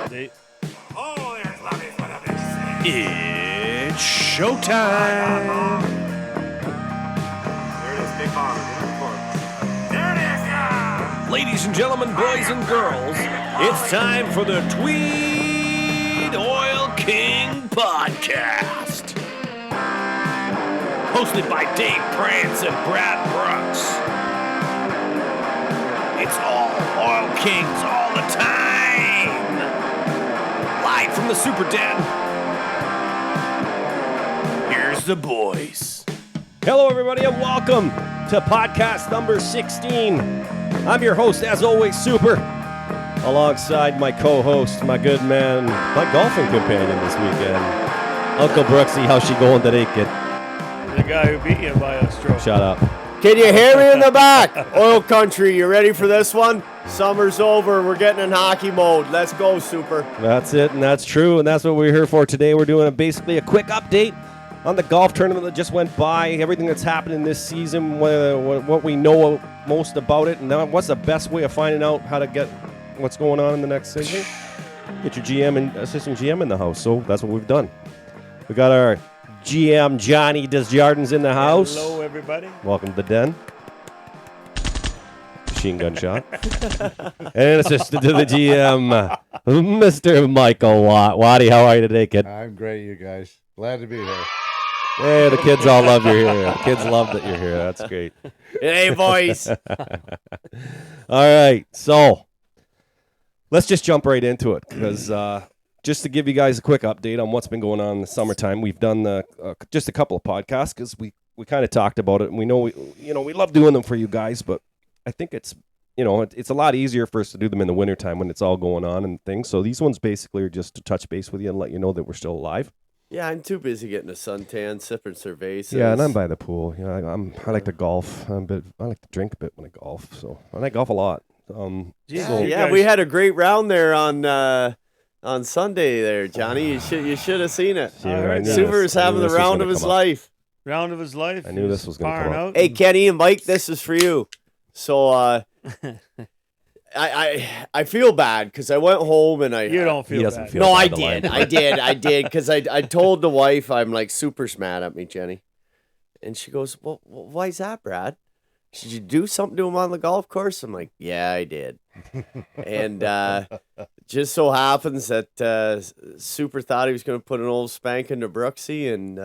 update. Oh, there's Lovey's with a big city. It's showtime. There it is, big bomber. Get on the floor. There it is, yeah. Ladies and gentlemen, boys and girls, it's time for the Tweed Oil King podcast. Hosted by Dave Prance and Brad Brooks. It's all Oil Kings all the time. Live from the Super Den. Here's the boys. Hello, everybody, and welcome to podcast number 16. I'm your host, as always, Super, alongside my co-host, my good man, my golfing companion this weekend, Uncle Brooksy. How's she going today, kid? The guy who beat you by a stroke. Shut up. Can you hear me in the back? Oil Country, you ready for this one? Summer's over. We're getting in hockey mode. Let's go, Super. That's it, and that's true, and that's what we're here for today. We're doing basically a quick update on the golf tournament that just went by, everything that's happening this season, what we know most about it, and now what's the best way of finding out how to get what's going on in the next season. Get your GM and assistant GM in the house, so that's what we've done. We got our GM Johnny Desjardins in the house. Hello, everybody. Welcome to the den. Machine gun shot. And assistant to the GM, Mr. Michael Watty. How are you today, kid? I'm great, you guys. Glad to be here. Hey, the kids all love you're here. The kids love that you're here. That's great. Hey, boys. All right, so let's just jump right into it because just to give you guys a quick update on what's been going on in the summertime, we've done just a couple of podcasts because we kind of talked about it, and we know we love doing them for you guys, but I think it's a lot easier for us to do them in the wintertime when it's all going on and things. So these ones basically are just to touch base with you and let you know that we're still alive. Yeah, I'm too busy getting a suntan, sipping cervezas. Yeah, and I'm by the pool. I like to golf. I like to drink a bit when I golf. So and I golf a lot. We had a great round there on Sunday there, Johnny. You should have seen it. Yeah, Super's having the round of his life. Round of his life. I knew this was going to come out. Hey, Kenny and Mike, this is for you. So I feel bad because I went home and You don't feel doesn't bad. feel No, bad I did. I did because I told the wife I'm like Super's mad at me, Jenny, and she goes, "Well, why's that, Brad? Did you do something to him on the golf course?" I'm like, "Yeah, I did," and just so happens that Super thought he was going to put an old spanking to Brooksy, and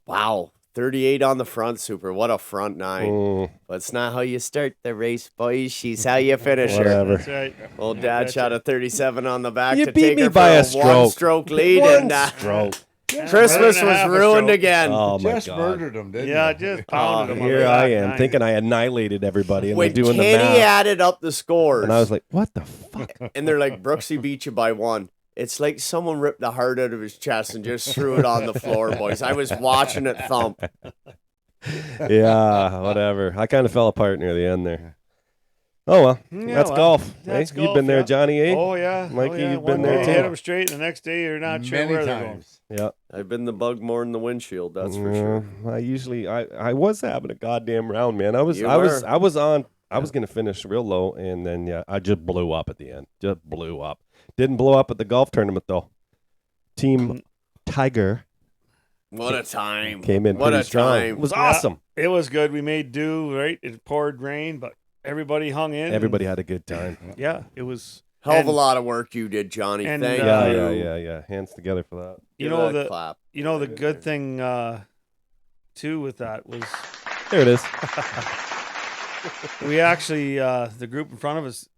wow. 38 on the front, Super. What a front nine. But it's not how you start the race, boys. She's how you finish her. Whatever. That's right. Old Dad shot a 37 on the back You to beat take me her by for a stroke. one-stroke lead. One and stroke. Christmas Better than was half a ruined stroke. again. Oh, my Just God. murdered him, didn't Yeah, you? just pounded him. on Here the I back am nine. thinking I annihilated everybody, and When they're doing the Kenny math. added up the scores, And I was like, what the fuck? and they're like, Brooksy beat you by one. It's like someone ripped the heart out of his chest and just threw it on the floor, boys. I was watching it thump. Yeah, whatever. I kind of fell apart near the end there. Oh, well. Yeah, That's well, golf. that's You've golf, been there, yeah. Johnny, eh? Oh, yeah. Mikey, oh, yeah. you've been One there day too. you hit him straight, and the next day you're not sure Many where they're going. times. Yeah. I've been the bug more than the windshield, that's for sure. I was having a goddamn round, man. I was You gonna finish real low, and then I just blew up at the end. Just blew up. Didn't blow up at the golf tournament though. Team Tiger What a time. came in What pretty a strong. time. It was Yeah. awesome. It was good. We made do, right? It poured rain, but everybody hung in. Everybody had a good time. Yeah, it was. Hell of a and lot of work you did, Johnny. and, Thank uh, you. Yeah. Hands together for that. You Give know that a the clap. the good thing too with that was There it is. we actually the group in front of us,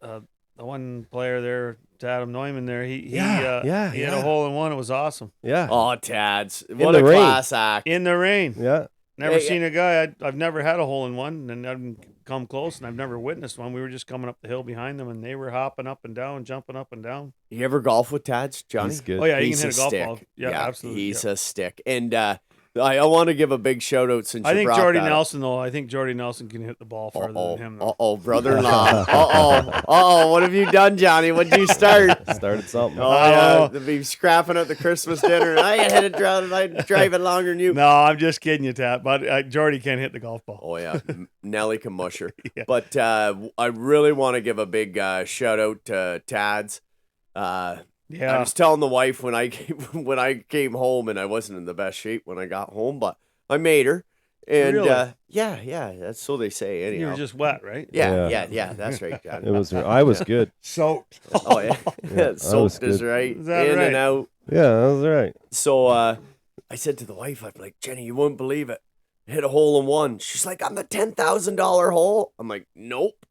the one player there, Adam Neumann there, he had a hole in one. It was awesome Yeah. Oh, Tads. What the a rain. class act. in the rain. Yeah. Never Hey, seen a guy. I've never had a hole in one, and I've come close, and I've never witnessed one. We were just coming up the hill behind them, and they were hopping up and down, jumping up and down. You ever golf with Tads, Johnny? He's good. Oh yeah, you He's can hit a golf stick. ball. Yeah, absolutely. He's yeah. a stick. And I want to give a big shout out since I you think brought Jordy that up. Nelson though. I think Jordy Nelson can hit the ball farther than him. Though. Brother-in-law. What have you done, Johnny? What'd you start? Started something. Oh, yeah, they'll be scrapping at the Christmas dinner. And I had it driving. I drive it longer than you. No, I'm just kidding you, Tat. But Jordy can't hit the golf ball. Oh yeah, Nelly can mush her. Yeah. But I really want to give a big shout out to Tads. I Yeah. was telling the wife when I came home, and I wasn't in the best shape when I got home, but I made her. And Really? yeah, that's so they say. You Anyhow, were just wet, right? yeah, that's right, John. I was good. Soaked. Oh yeah, Yeah, I was soaked is good. right, Is that in right? and out. Yeah, that was right. So I said to the wife, I'm like, Jenny, you wouldn't believe it. I hit a hole in one. She's like, on the $10,000 hole. I'm like, nope.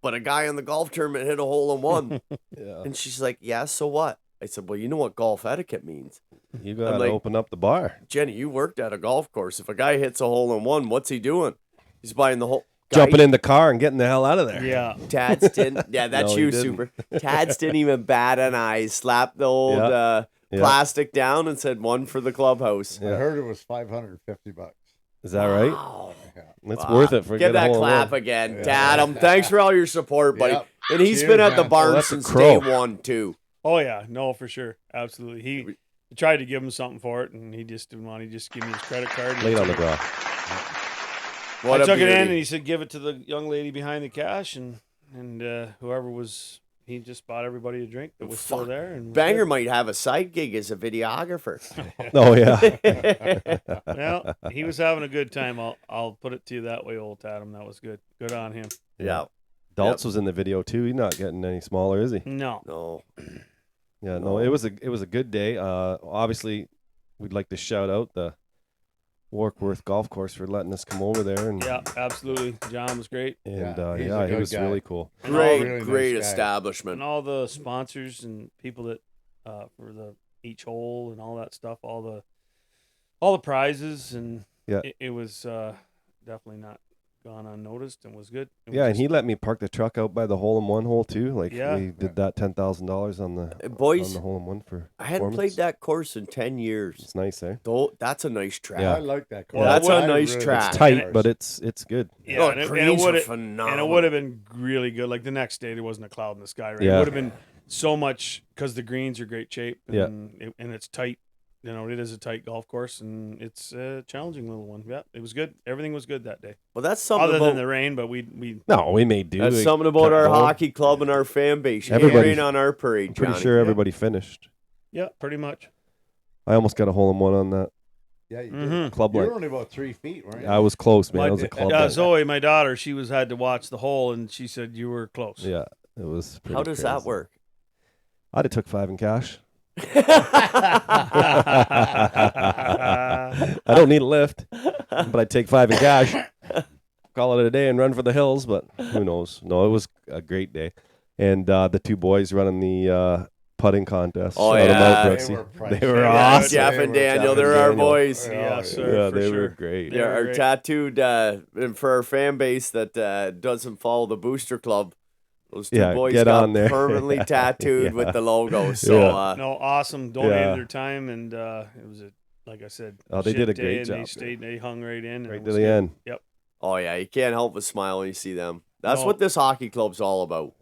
But a guy in the golf tournament hit a hole in one. Yeah. And she's like, yeah, so what? I said, well, you know what golf etiquette means. You got to like- open up the bar. Jenny, you worked at a golf course. If a guy hits a hole in one, what's he doing? He's buying the hole. Jumping in the car and getting the hell out of there. Yeah. Tads didn't. Yeah, that's No, he you, didn't. Super. Tads didn't even bat an eye. Slapped the old Yeah. plastic down and said one for the clubhouse. Yeah. I heard it was $550. Is that right? Wow. It's worth it for Give getting that a hole in clap one. again, Tatum. Thanks for all your support, buddy. Yep. And he's Cheers, been at the man. barn that's a since crow. day one, too. Oh yeah, no, for sure, absolutely. He tried to give him something for it, and he just didn't want. He just gave me his credit card. and Late on the took it. draw. What I a took it in, beauty. and he said, "Give it to the young lady behind the cash," and whoever was, he just bought everybody a drink that was still Fuck. there. And was Banger good. might have a side gig as a videographer. Oh, yeah. Well, he was having a good time. I'll put it to you that way, old Tatum. That was good. Good on him. Yeah. Daltz was in the video, too. He's not getting any smaller, is he? No. No. Yeah, no, it was a good day. Obviously, we'd like to shout out the Warkworth Golf Course for letting us come over there, and Yeah, absolutely. John was great, and Yeah, he's a it good was guy. really cool. Great, really nice great guy. establishment. and all the sponsors and people that for the each hole and all that stuff, all the prizes, and Yeah. it was definitely not gone unnoticed and was good. It was Yeah, and just- he let me park the truck out by the hole in one hole too. Like Yeah. we did that $10,000 on the Boys, hole in one for. I hadn't played performance. that course in 10 years. It's nice, eh? Though that's a nice track. Yeah. I like that course. Well, that's a I nice really track. like It's that tight, course. but it's good. Yeah, Oh, and it greens are would have phenomenal. and it would have been really good. Like the next day, there wasn't a cloud in the sky. Right, Yeah. it would have been so much because the greens are great shape. Yeah. And it's tight. You know, it is a tight golf course, and it's a challenging little one. Yeah, it was good. Everything was good that day, Well, that's something other about than the rain. But we No, we made do. that's We something about kept our going. hockey club and our fan base. You Everybody- ain't on our parade, I'm pretty Johnny. sure everybody finished. yeah, pretty much. I almost got a hole in one on that Yeah, you did. Mhm. club You line. were only about 3 feet, weren't you? I was close, man. My- It was a club Yeah, line. Zoe, my daughter, she had to watch the hole, and she said you were close. Yeah, it was. How does that work? I'd have took 5 in cash. I don't need a lift, but I'd take 5 in cash. Call it a day and run for the hills, but who knows? No, it was a great day. And the two boys running the putting contest. Oh, Shout 'em yeah. out, They Brooksy. were priceless. They were Yeah, awesome. Jeff They and were Daniel, Jeff they're and our Daniel. boys. Yes, sir. Yeah, for they sure. were great. Yeah, They're our great. tattooed, and for our fan base that doesn't follow the Booster Club, those two Yeah, boys get got on there. permanently tattooed Yeah. with the logo. So, Yeah. No, awesome. Donated Yeah. their time, and it was like I said. Oh, they shit did a day, great and job. They stayed. They hung right in. and Right it to was the good. end. Yep. oh yeah, you can't help but smile when you see them. That's No. what this hockey club's all about.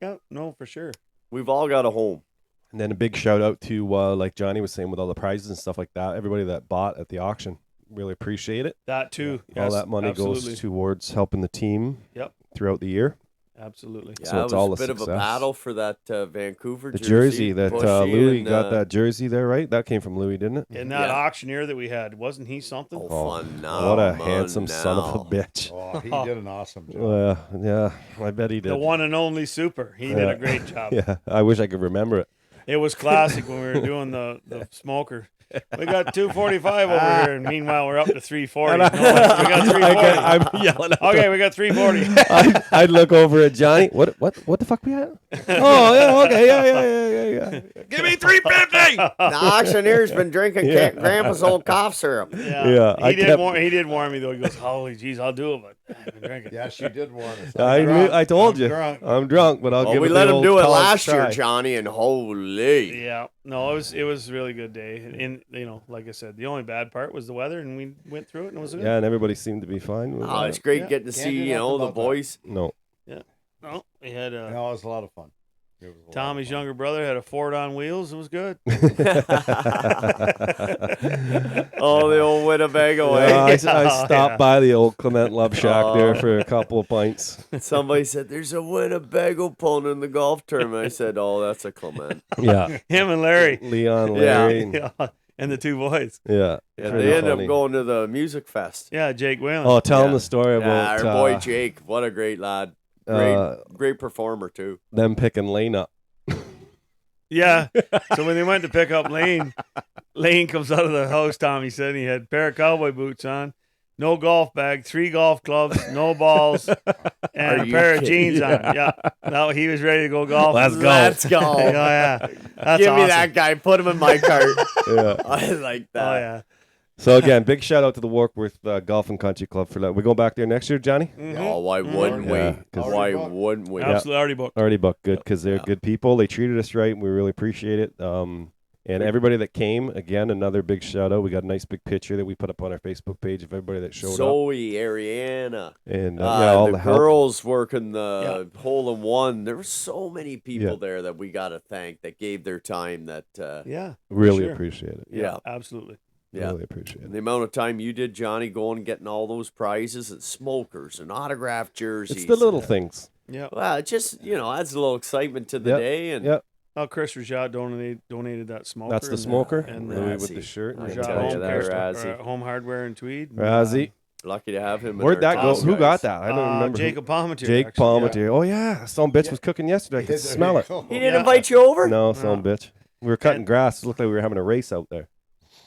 Yeah. No, for sure. We've all got a home. And then a big shout out to, like Johnny was saying, with all the prizes and stuff like that, everybody that bought at the auction. Really appreciate it. That too. all Yes, that money absolutely. goes towards helping the team Yep. throughout the year. Absolutely. Yeah, So it it's was all a a bit of a success. battle for that Vancouver The jersey that Bushy Louis and, got that jersey there, right? That came from Louis, didn't it? And that Yeah. auctioneer that we had, wasn't he something? Oh, Oh, phenomenal. what a handsome son of a bitch. Oh, he did an awesome job. Yeah, I bet he did. The one and only Super. He did Yeah. a great job. Yeah, I wish I could remember it. It was classic when we were doing the smoker. We got 245 over here, and meanwhile we're up to 340. No, we got 340. I'm yelling at Okay, we got 340. I'd look over at Johnny. What the fuck we at? Oh, yeah, okay, yeah. Give me 350. The auctioneer's been drinking Yeah. Grandpa's old cough syrup. Yeah, I he did. kept- He did warn me though. He goes, "Holy jeez, I'll do it, but I've been drinking." Yes, you did warn us. I told I'm you. drunk. I'm drunk, but I'll Well, give we it let the him old do it college last year, try. Johnny, and holy. Yeah, no, it was a really good day. And like I said, the only bad part was the weather, and we went through it, and it was good. Yeah, and everybody seemed to be fine with Oh, it. it's great Yeah. getting to Can't see, do nothing the about that. boys. No. No, we had No, it was a lot of fun. It was a lot of Tommy's fun. younger brother had a Ford on wheels. It was good. Oh, the old Winnebago. Yeah, Eh? I stopped yeah. by the old Clement Love Shack there Oh. for a couple of pints. Somebody said, there's a Winnebago opponent in the golf tournament. I said, oh, that's a Clement. Yeah. Him and Larry. Leon, Larry. Yeah. And the two boys. Yeah. Yeah, pretty they ended funny. up going to the music fest. Yeah, Jake Whalen. Oh, tell them Yeah. the story Yeah, about our boy Jake. What a great lad. Great performer, too. them picking Lane up. Yeah. So when they went to pick up Lane, Lane comes out of the house, Tommy said, and he had a pair of cowboy boots on, no golf bag, 3 golf clubs, no balls, and Are a you pair of kidding? jeans on. Yeah. No, he was ready to go golf. Let's go. Let's go. Oh, yeah. That's Give me awesome. that guy. Put him in my cart. Yeah. I like that. Oh, yeah. So again, big shout out to the Warkworth Golf and Country Club for that. We going back there next year, Johnny? Oh, why wouldn't we? Yeah, 'cause- Why wouldn't we? Absolutely already booked. Already booked. Good, because they're good people. They treated us right, and we really appreciate it. And everybody that came, again, another big shout out. We got a nice big picture that we put up on our Facebook page of everybody that showed up. Zoe, Ariana, And yeah, all the the help. girls working the hole in one. There were so many people there that we got to thank that gave their time. That Yeah. Really sure. appreciate it. yeah, Absolutely. yeah. Really appreciate And it. the amount of time you did, Johnny, going and getting all those prizes and smokers and autographed jerseys. It's the little things. Yeah. Well, it just adds a little excitement to the Yep. day. And Yep. Oh, Chris Rajat donated that smoker. That's the and, smoker. And Louis with Razzie. the shirt. I and can Rajat the tell you Home, that, Crystal- Razzie. Home Hardware in Tweed. Razzie. lucky to have him. in Where'd our that go? top Who guys. got that? I don't remember. who- Jacob Palmetier. Jake actually, Palmetier. Oh, yeah. Some bitch was cooking yesterday. I could Yeah, smell there it. you go. He didn't Yeah. invite you over? No, some bitch. We were cutting grass. It looked like we were having a race out there.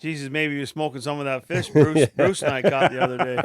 Jesus, maybe he was smoking some of that fish Bruce and I caught the other day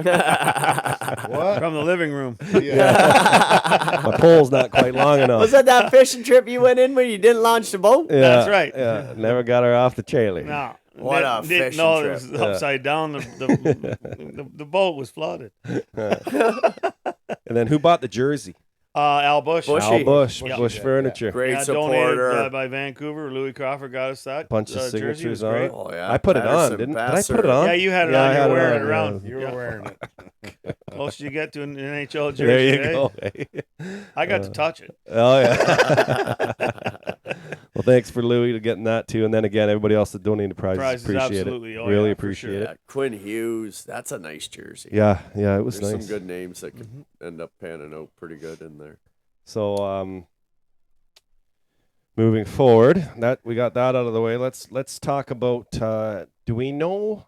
What? from the living room. Yeah. My pole's not quite long enough. Was that fishing trip you went in when you didn't launch the boat? Yeah, That's right. Yeah, never got her off the trailer. No. What a fishing No, trip. it was upside down. The boat was flooded. And then who bought the jersey? Al Bush. Bush. Al Bush. Bushy. Bush Yeah, Furniture. Great Yeah, supporter. donated by Vancouver. Louis Crawford got us that. Bunch of jersey. It signatures was on great. it. Oh, yeah. I put it on, Patterson, didn't I? Did I Vassar. put it on? Yeah, you had it Yeah, on. I You had were it wearing on, it around. You were Yeah. wearing it. Close you get to an NHL jersey. There you eh? go. I got to touch it. Oh, yeah. Well, thanks for Louis to getting that, too. And then again, everybody else that donated prizes. Prizes, appreciate absolutely. it. Oh, really yeah, for appreciate sure. it. Yeah, Quinn Hughes. That's a nice jersey. Yeah, it was There's nice. some good names that could end up panning out pretty good in there. So, moving forward, that we got that out of the way. Let's talk about. Do we know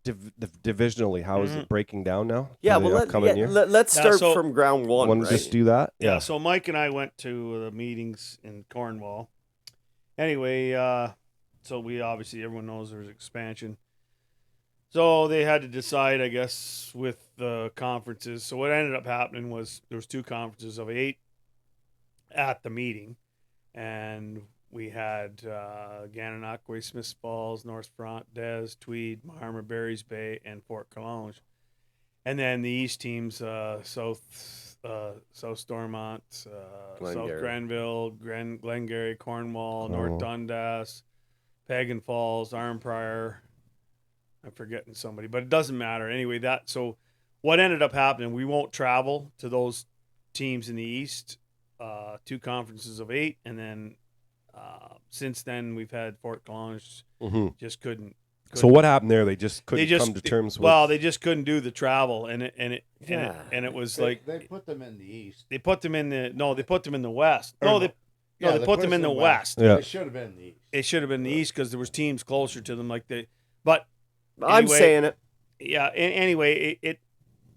divisionally how is it breaking down now? for Yeah, the well, upcoming year. let's Yeah, start so- from ground one, Want right? to just do that? Yeah. So Mike and I went to the meetings in Cornwall. Anyway, so we obviously everyone knows there's expansion. So they had to decide, I guess, with the conferences. So what ended up happening was there was 2 conferences of 8 at the meeting, and we had Gananoque, Smiths Falls, North Front, Des, Tweed, Maharmer, Barry's Bay, and Fort Collonge. And then the East teams, South Stormont, South Glengarry. Granville, Glengarry, Cornwall, North Dundas, Pagan Falls, Arnprior. I'm forgetting somebody, but it doesn't matter. Anyway, so what ended up happening, we won't travel to those teams in the East, 2 conferences of 8, and then since then we've had Fort Collonge just couldn't. So what happened there? They just couldn't come to terms with. Well, they just couldn't do the travel, and it was They, like they put them in the east. they put them in the West. Or No, no. they Yeah, they put them in the West. Yeah. They should have been in the east. It should have been the East because there was teams closer to them, but I'm anyway, saying it. yeah. Anyway,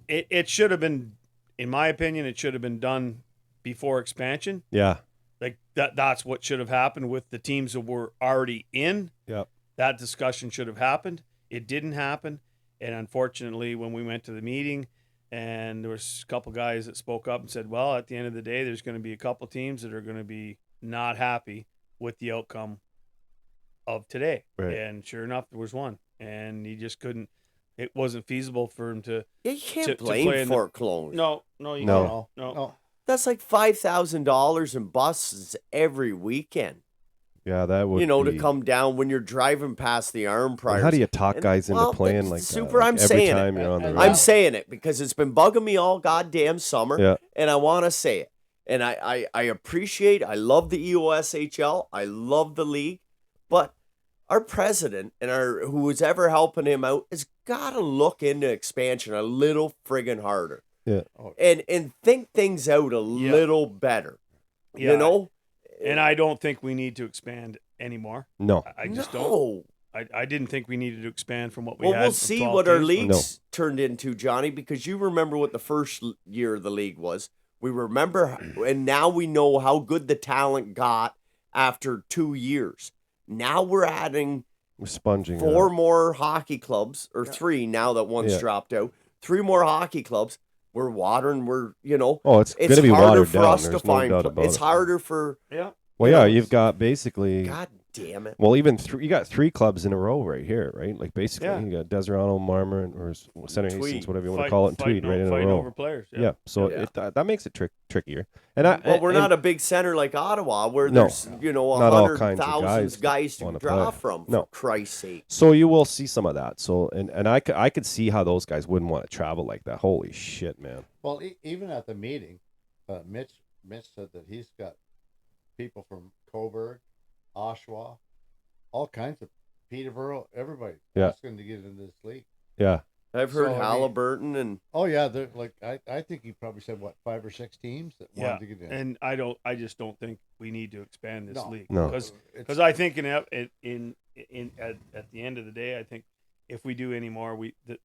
it should have been, in my opinion, it should have been done before expansion. Yeah. Like that's what should have happened with the teams that were already in. Yep. That discussion should have happened. It didn't happen. And unfortunately, when we went to the meeting and there was a couple guys that spoke up and said, well, at the end of the day, there's going to be a couple teams that are going to be not happy with the outcome of today. Right. And sure enough, there was one. And he just couldn't, it wasn't feasible for him to. Yeah, you can't to blame play in the- Fort Collonge. No, No. you can't. No. Oh, That's like $5,000 in buses every weekend. Yeah, that would. To be- come down when you're driving past the Arnpriors. How do you talk And- guys into well, playing it's like super, that? I'm Every saying time it. you're on the And road. I'm saying it because it's been bugging me all goddamn summer, Yeah. and I want to say it. And I appreciate, I love the EOSHL, I love the league, but our president and who's ever helping him out has got to look into expansion a little friggin' harder. Yeah. And think things out a little better. Yeah. You know? And I don't think we need to expand anymore. No. I just don't. No. I didn't think we needed to expand from what we Well, had. we'll from see 12 what our teams. leagues turned into, Johnny, because you remember what the first year of the league was. We remember, and now we know how good the talent got after 2 years. Now we're adding We're sponging. 4 more hockey clubs, or 3 now that one's Yeah. dropped out. 3 more hockey clubs. We're watering. Oh, it's going it's to be harder watered for down. us to There's no find. doubt about It's it. harder for. Yeah. Well, you yeah, know, you've got basically. God damn it. Well, even you got 3 clubs in a row right here, right? Like basically, Yeah. you got Deserano, Marmor, or Center Hastings, Tweed. whatever you want to call it, and Tweed, right in a fighting row. over players. Yeah. So Yeah. that makes it trickier. And Well, we're not a big center like Ottawa, where No. there's Not all kinds of 100,000 guys to wanna draw play. from. No. For Christ's sake. So you will see some of that. So and I could see how those guys wouldn't want to travel like that. Holy shit, man. Well, even at the meeting, Mitch said that he's got people from Coburg, Oshawa, all kinds of Peterborough, everybody Yeah. asking to get into this league. Yeah. I've heard So, I mean- Halliburton and Oh yeah, they're like I think he probably said what 5 or 6 teams that Yeah. wanted to get in. And I just don't think we need to expand this No. league. No. Because I think at the end of the day, I think if we do any more,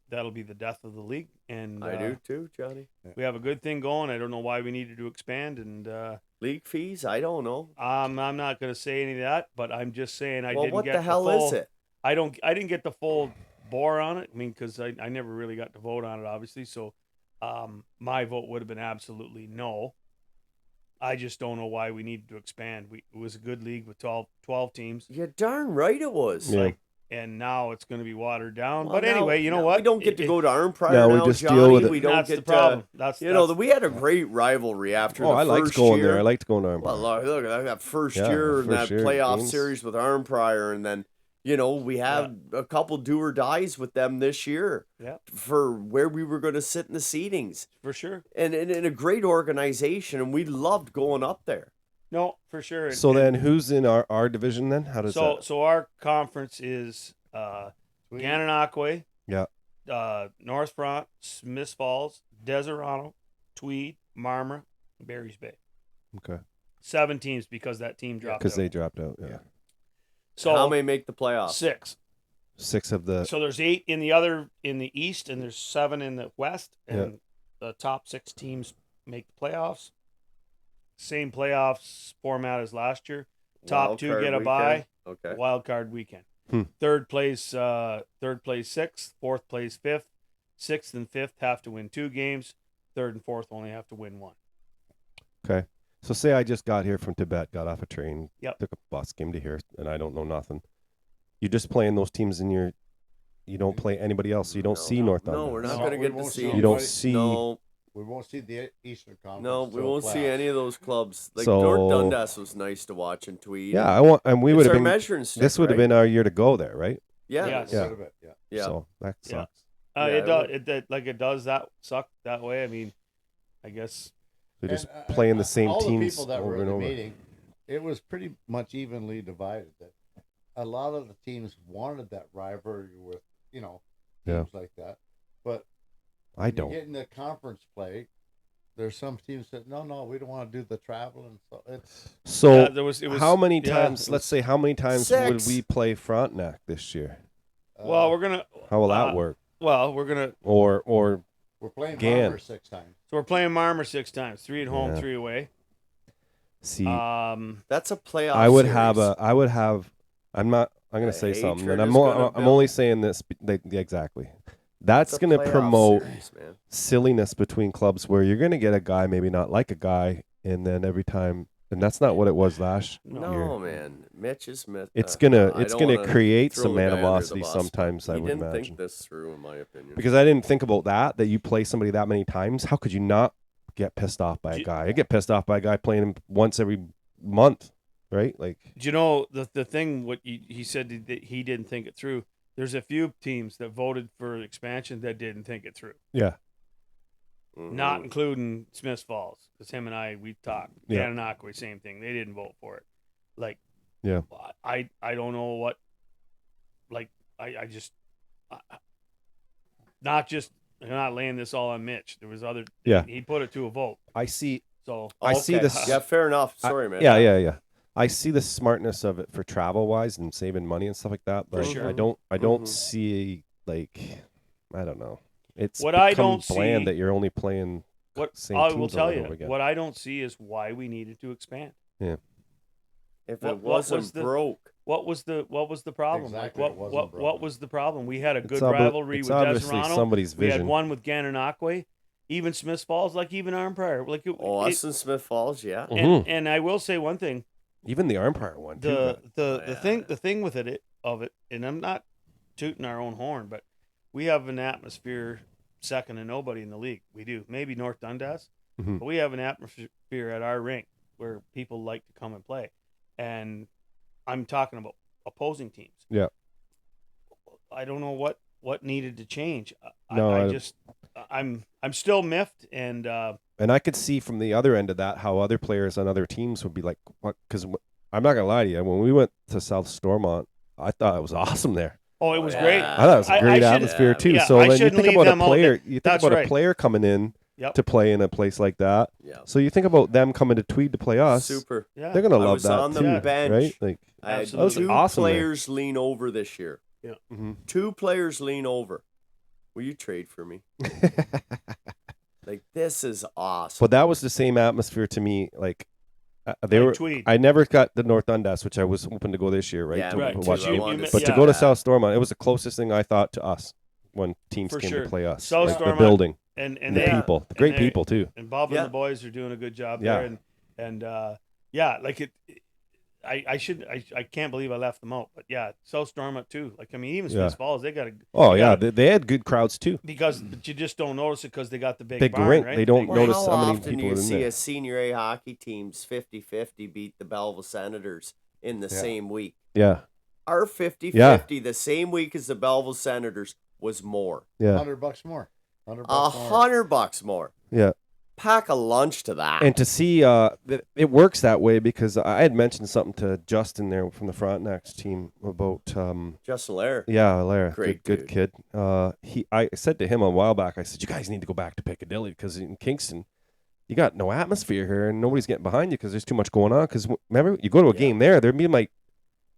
that'll be the death of the league. And I do too, Johnny. We have a good thing going. I don't know why we needed to expand. And League fees? I don't know. I'm not going to say any of that, but I'm just saying I Well, didn't what get the hell full, is it? I didn't get the full bore on it. I mean, because I never really got to vote on it, obviously. So my vote would have been absolutely no. I just don't know why we needed to expand. It was a good league with 12 teams. You're darn right it was. Yeah. And now it's going to be watered down. Well, but anyway, you know now what? We don't get to go to Arnprior No, we now, just deal Johnny. with it. We don't That's get the problem. we had a great rivalry after Oh, the I liked first going year. there. I liked going to Armbar. Well, look at that first Yeah, year the in that first year, playoff games. series with Arnprior, and then we had a couple do or dies with them this year. Yeah. For where we were going to sit in the seatings, For sure. and in a great organization, and we loved going up there. No, for sure. So And- then, who's in our division then? How does that? So our conference is Tweed. Gananoque, Yeah. North Front, Smiths Falls, Deserano, Tweed, Marmor, and Barry's Bay. Okay. 7 teams because that team dropped Because out. they dropped out. Yeah. So How many make the playoffs? 6. 6 of the. So there's 8 in the East, and there's 7 in the West, and the top 6 teams make the playoffs. Same playoffs format as last year. Top Wild 2 card get a weekend? bye. Okay. Wild card weekend. Hmm. Third place 6th, fourth place 5th. 6th and 5th have to win 2 games. 3rd and 4th only have to win 1. Okay. So say I just got here from Tibet, got off a train, Yep. took a bus, came to here, and I don't know nothing. You're just playing those teams in your. You don't play anybody else. So you don't see North No, we're not No, going to we get to won't see. see You don't anybody. see. No, We won't see the Eastern Conference. no, we till won't see playoffs. any of those clubs. Like So- North Dundas was nice to watch in Tweed. Yeah, I want, and we It's would have our been. measuring stick, This would have right? been our year to go there, right? Yeah. Yes. A little bit, yeah. Yeah. So that Yeah. sucks. Yeah, It it does. would. It does that suck that way. I mean, I guess. They're just And, playing the same all teams the people that over were in and the over. meeting, it was pretty much evenly divided. That a lot of the teams wanted that rivalry with teams Yeah. like that, but I when don't. you get into conference play, there's some teams that no, we don't want to do the traveling. So it's So Yeah, it was. how many yeah, times? it Let's was- say how many times would 6. we play Frontenac this year? Well, we're gonna. How will that uh, work? Well, we're gonna. Or we're playing Gan. Farmer 6 times. So we're playing Marmor 6 times. 3 at home, Yeah. 3 away. see, That's a playoff. I would series. have. I'm not. I'm going The to say something, hatred and is I'm gonna I'm build. only saying this. Exactly. That's It's a going to playoff promote series, man. silliness between clubs where you're going to get a guy maybe not like a guy, and then every time, and that's not what it was last No. year. No, man. Mitch is Smith. It's gonna I don't gonna wanna create throw some the guy under the animosity bus, sometimes. but I he would didn't imagine. think this through, in my opinion. Because I didn't think about that you play somebody that many times. How could you not get pissed off by a Do- guy? I get pissed off by a guy playing him once every month, right? Like, Do you know the thing? What he said that he didn't think it through. There's a few teams that voted for expansion that didn't think it through. yeah, not including Smiths Falls, because him and we talked. Yeah. Gananoque, same thing. They didn't vote for it. Like, Yeah. I don't know what. Like, I just I'm not laying this all on Mitch. There was other. Yeah. He put it to a vote. I see. So I see Okay. this. Yeah, fair enough. Sorry, man. Yeah. I see the smartness of it for travel wise and saving money and stuff like that. But sure. I don't see, like, I don't know. It's What I become don't bland see- that you're only playing what same I teams will tell over and you, over again. what I don't see is why we needed to expand. If What it wasn't was the- broke, What was the problem? Exactly, Like, it wasn't what broken. was the problem? We had a good It's rivalry it's with obviously Deserano. somebody's We vision. had one with Gananoque, even Smiths Falls, like even Arm Prior. Like us in Smith Falls, yeah. Mhm. and I will say one thing. Even the Empire one too. The thing with it, and I'm not tooting our own horn, but we have an atmosphere second to nobody in the league. We do. Maybe North Dundas, Mhm. but we have an atmosphere at our rink where people like to come and play. And I'm talking about opposing teams. Yeah. I don't know what needed to change. No, I'm still miffed, and And I could see from the other end of that how other players on other teams would be like, "What?" Because I'm not gonna lie to you, when we went to South Stormont, I thought it was awesome there. it was yeah. great. I thought it was a I great should- atmosphere too. yeah, so I then you shouldn't think leave about a them out player. there. You think That's about right. a player coming in Yep. to play in a place like that. Yeah. So you think about them coming to Tweed to play us. Super. Yeah. They're gonna I love was that on the too, bench. right? Like, I had Absolutely. two Awesome there. players lean over this year. mhm. 2 players lean over. Will you trade for me? Like, this is awesome. But that was the same atmosphere to me. Like they Like were. Tweed. I never got the North Dundas, which I was hoping to go this year, right? Yeah, to Right. me too. watch I you. wanted But to yeah. go to South Stormont, it was the closest thing I thought to us when teams For came sure. to play us. South Like, the Stormont, building, and and the they, people, the great they- people too. and Bob Yeah. and the boys are doing a good job Yeah. there, and like it. I can't believe I left them out, but yeah, South Stormont too. Like, I mean, even Yeah. Smiths Falls, they got a Oh they yeah, got a- they had good crowds too. but you just don't notice it because they got the big Big barn, rink. right? They don't Big notice rink. how how many often people do you are in see there. a senior A hockey team's 50-50 beat the Belleville Senators in the Yeah. same week? Yeah, Our 50-50 the same week as the Belleville Senators was more. yeah, $100 more. $100 more. $100 more. yeah. Pack a lunch to that. And to see that it works that way, because I had mentioned something to Justin there from the Frontenacs team about Justin Lair. Lara, Great good kid. I said to him a while back, I said, you guys need to go back to Piccadilly, because in Kingston you got no atmosphere here and nobody's getting behind you because there's too much going on. Because remember, you go to a game there'd be like,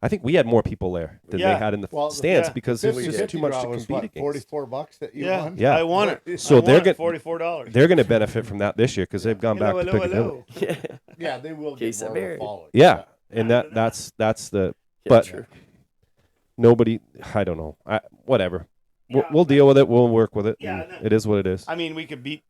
I think we had more people there than Yeah. they had in the Well, stands yeah. because there's 50-50 just too much draw to was compete what, against. $44 that you Yeah, won? Yeah. I won it. So they're gonna $44. they're gonna benefit from that this year because they've gone back to Piccadilly. Yeah, they will get Case of more of a beer. following. Yeah, and that's the Yeah, but sure. nobody. I don't know. Whatever. Yeah. We'll deal with it. We'll work with it. Yeah, and and it is what it is. I mean, we could beat.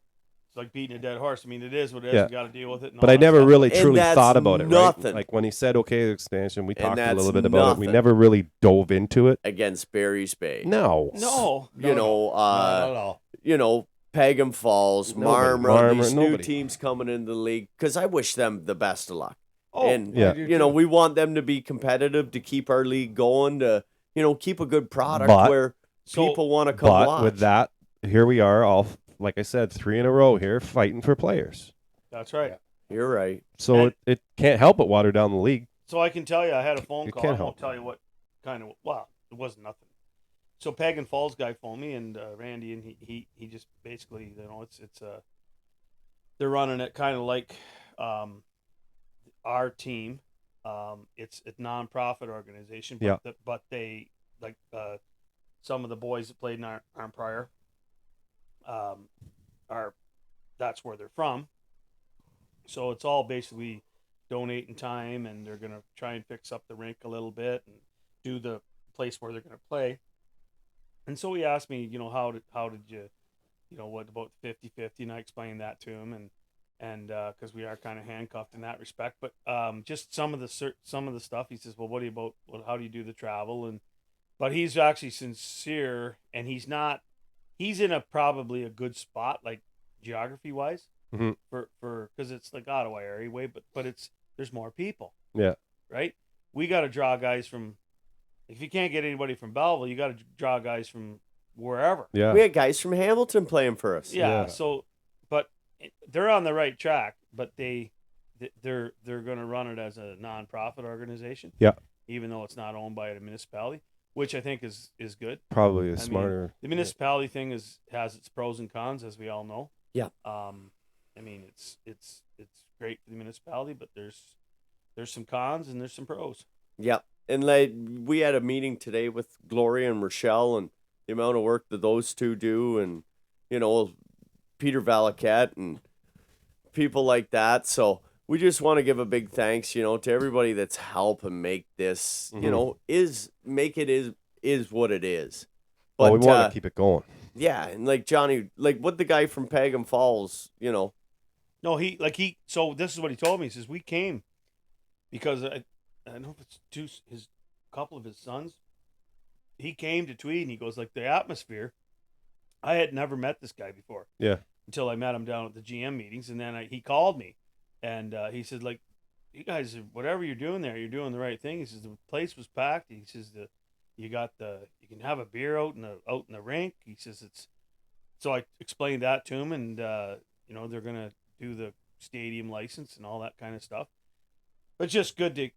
It's like beating a dead horse. I mean, it is what it is. Yeah. We got to deal with it. and But all I that never stuff. really And truly that's thought about it. Right? nothing. Like when he said, "Okay, expansion," we And talked a that's little bit about it. We nothing. never really dove into it. Against Barry's Bay. No. No. You know, Not at all. you know, Pagan Falls, Nobody. Marmara, these new Nobody. teams coming into the league, because I wish them the best of luck. Oh, and, Yeah. do you know, too. we want them to be competitive, to keep our league going, to, you know, keep a good product But- where So- people want to come But watch. with that, here we are, all like I said, 3 in a row here, fighting for players. that's right. You're right. So And- it can't help but water down the league. So I can tell you, I had a phone You call. can't I help. won't tell you what kind of. Well, it wasn't nothing. So Pagan Falls guy phoned me, and Randy, and he just basically, you know, it's they're running it kind of like our team. It's a nonprofit organization, but Yeah. but they like some of the boys that played in our prior are that's where they're from. So it's all basically donating time, and they're gonna try and fix up the rink a little bit and do the place where they're gonna play. And so he asked me, you know, how did you, you know, what about 50-50? And I explained that to him, and because we are kind of handcuffed in that respect, but just some of the stuff. He says, well, what do you about? Well, how do you do the travel? But he's actually sincere, and he's in a probably a good spot, like geography wise, Mhm. for because it's like Ottawa area way, but there's more people. Yeah. Right. We got to draw guys from. If you can't get anybody from Belleville, you got to draw guys from wherever. Yeah. We had guys from Hamilton playing for us. Yeah. Yeah. So, but they're on the right track, but they're going to run it as a nonprofit organization. Yeah. Even though it's not owned by a municipality, which I think is good. Probably I is mean, smarter. the municipality thing has its pros and cons, as we all know. Yeah. I mean, it's great for the municipality, but there's some cons and there's some pros. Yeah. And like we had a meeting today with Gloria and Rochelle and the amount of work that those two do, and Peter Valaket and people like that. So we just want to give a big thanks, to everybody that's helping make this, is what it is. But we want to keep it going. Yeah, and like Johnny, like what the guy from Pagan Falls, No, so this is what he told me. He says, we came because I don't know if it's his couple of his sons. He came to Tweed and he goes, like, the atmosphere. I had never met this guy before. Yeah. Until I met him down at the GM meetings. And then he called me and he said, like, you guys, whatever you're doing there, you're doing the right thing. He says, the place was packed. He says, you can have a beer out in the rink. He says, so I explained that to him, and they're going to do the stadium license and all that kind of stuff. But it's just good to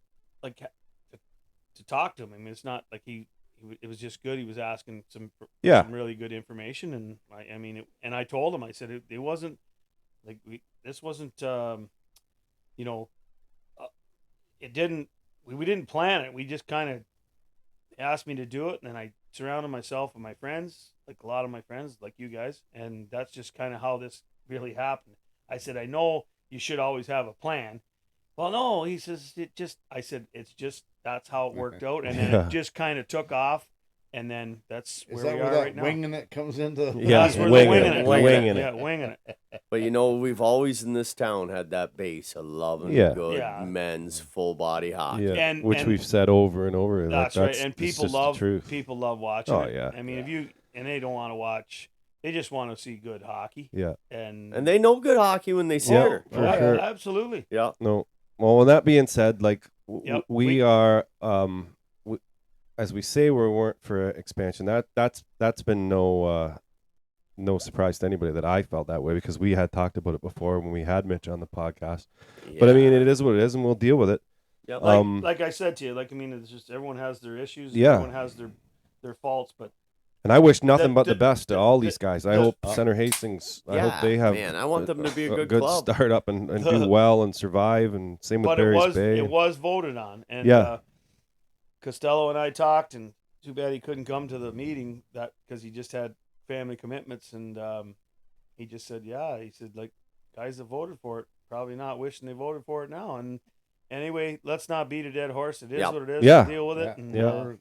talk to him. I mean, it's not like it was just good. He was asking some really good information, and I told him, I said it wasn't like this wasn't it didn't we didn't plan it. We just kind of asked me to do it, and then I surrounded myself with my friends, like a lot of my friends, like you guys, and that's just kind of how this really happened. I said, I know you should always have a plan. Well, no, he says, I said, it's just, that's how it worked out. And then it just kind of took off. And then that's where we are right now. Winging it comes into? Yeah, that's where winging the winging it. Yeah, winging it. But we've always in this town had that base of loving good men's full body hockey. Yeah, which we've said over and over. That's right. And people love watching it. Yeah. I mean, they don't want to watch, they just want to see good hockey. Yeah. And they know good hockey when they see her. For sure. Absolutely. Yeah. No. Well, with that being said, like we are, as we say, we weren't for expansion. That's been no surprise to anybody that I felt that way, because we had talked about it before when we had Mitch on the podcast. Yeah. But I mean, it is what it is, and we'll deal with it. Yeah. Like I said to you, it's just everyone has their issues. Yeah. Everyone has their faults, but. And I wish nothing but the best to all these guys. I hope Center Hastings. I hope they have. Man, I want them to be a good club. Start up and do well and survive. And same with Barry's Bay. It was voted on, and Costello and I talked, and too bad he couldn't come to the meeting because he just had family commitments, and he just said, he said, like, guys that voted for it probably not wishing they voted for it now. And anyway, let's not beat a dead horse. It is what it is. Yeah. We'll deal with it. And,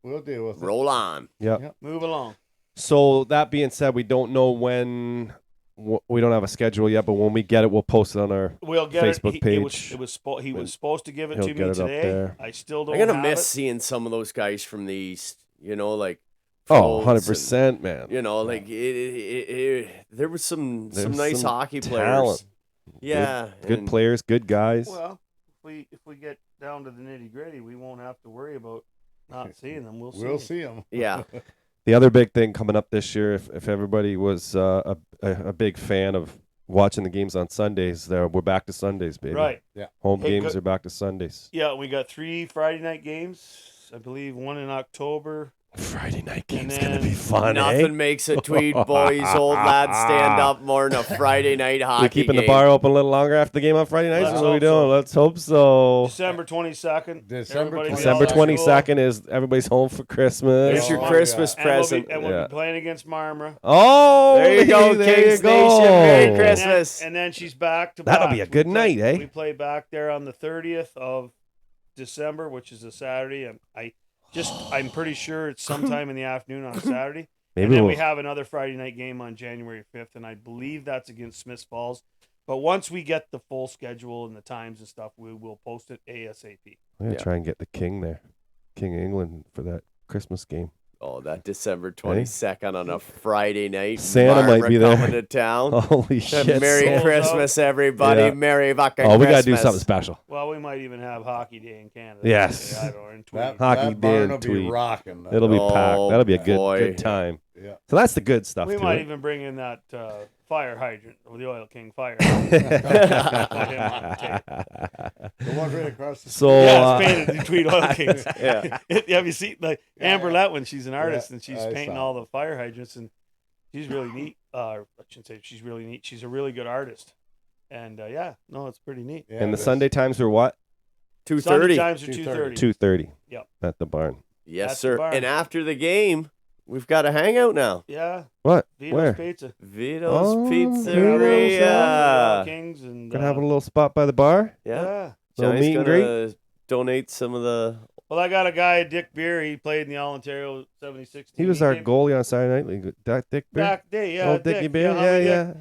we'll deal with it. Roll on. Yeah. Move along. So that being said, we don't know when. We don't have a schedule yet, but when we get it, we'll post it on our Facebook page. He was supposed to give it to me today. I still don't. I'm gonna miss seeing some of those guys from the East. Like. 100%, man. Like there was some nice hockey players. Yeah, good players, good guys. Well, if we get down to the nitty gritty, we won't have to worry about not seeing them. We'll see them. Yeah. The other big thing coming up this year, if everybody was a big fan of watching the games on Sundays, we're back to Sundays, baby. Right. Yeah. Home games are back to Sundays. Yeah, we got 3 Friday night games. I believe 1 in October. Friday night game's gonna be fun. Nothing makes a Tweed boys old lads stand up more than a Friday night hockey. We're keeping game. the bar open a little longer after the game on Friday nights. What are we doing? Let's hope so. December 22nd. December 22nd is everybody's home for Christmas. It's your Christmas present. And we'll be playing against Marmara. Oh, there you go, Kings Nation. Merry Christmas. And then she's back to That'll back. be a good night, eh? We play back there on the 30th of December, which is a Saturday. I'm pretty sure it's sometime in the afternoon on a Saturday. Maybe and then we have another Friday night game on January 5th, and I believe that's against Smiths Falls. But once we get the full schedule and the times and stuff, we will post it ASAP. I'm going to try and get the King there, King of England, for that Christmas game. Oh, that December 22nd on a Friday night. Santa might be there. Coming to town. Holy shit. Merry Christmas, everybody. Yeah. Merry fucking Christmas. Oh, we got to do Christmas. something special. Well, we might even have Hockey Day in Canada. Yes. In Tweed. Hockey Day barn in will be Tweed. rocking. It'll be packed. That'll be a good time. Yeah. Yeah. So that's the good stuff. We to might it. even bring in that fire hydrant or the Oil King fire hydrant. Put him on the tape. The one right across the So Yeah, it's painted between Oil Kings. Yeah. Have you seen like Amber yeah. Letwin? She's an artist Yeah, and she's I painting saw all the fire hydrants, and she's really neat. I shouldn't say she's really neat. She's a really good artist, and yeah, no, it's pretty neat. Yeah, and the it is. Sunday times were what? 2:30. Sunday times are 2:30. 2:30. Yep. At the barn. Yes, That's the sir. barn. And after the game, we've got a hangout now. Yeah, What? Vito's Where? Pizza. Vito's Oh, Pizzeria. Kings and Gonna have a little spot by the bar. Yeah. yeah. Little Johnny's meet and gonna donate some of the. Well, I got a guy, Dick Beer. He played in the All Ontario 76. He was our goalie on Saturday Night League. That Dick Beer. back day. Yeah, Oh, Dickie Dick. Beer. Hummer Yeah, Dick. yeah.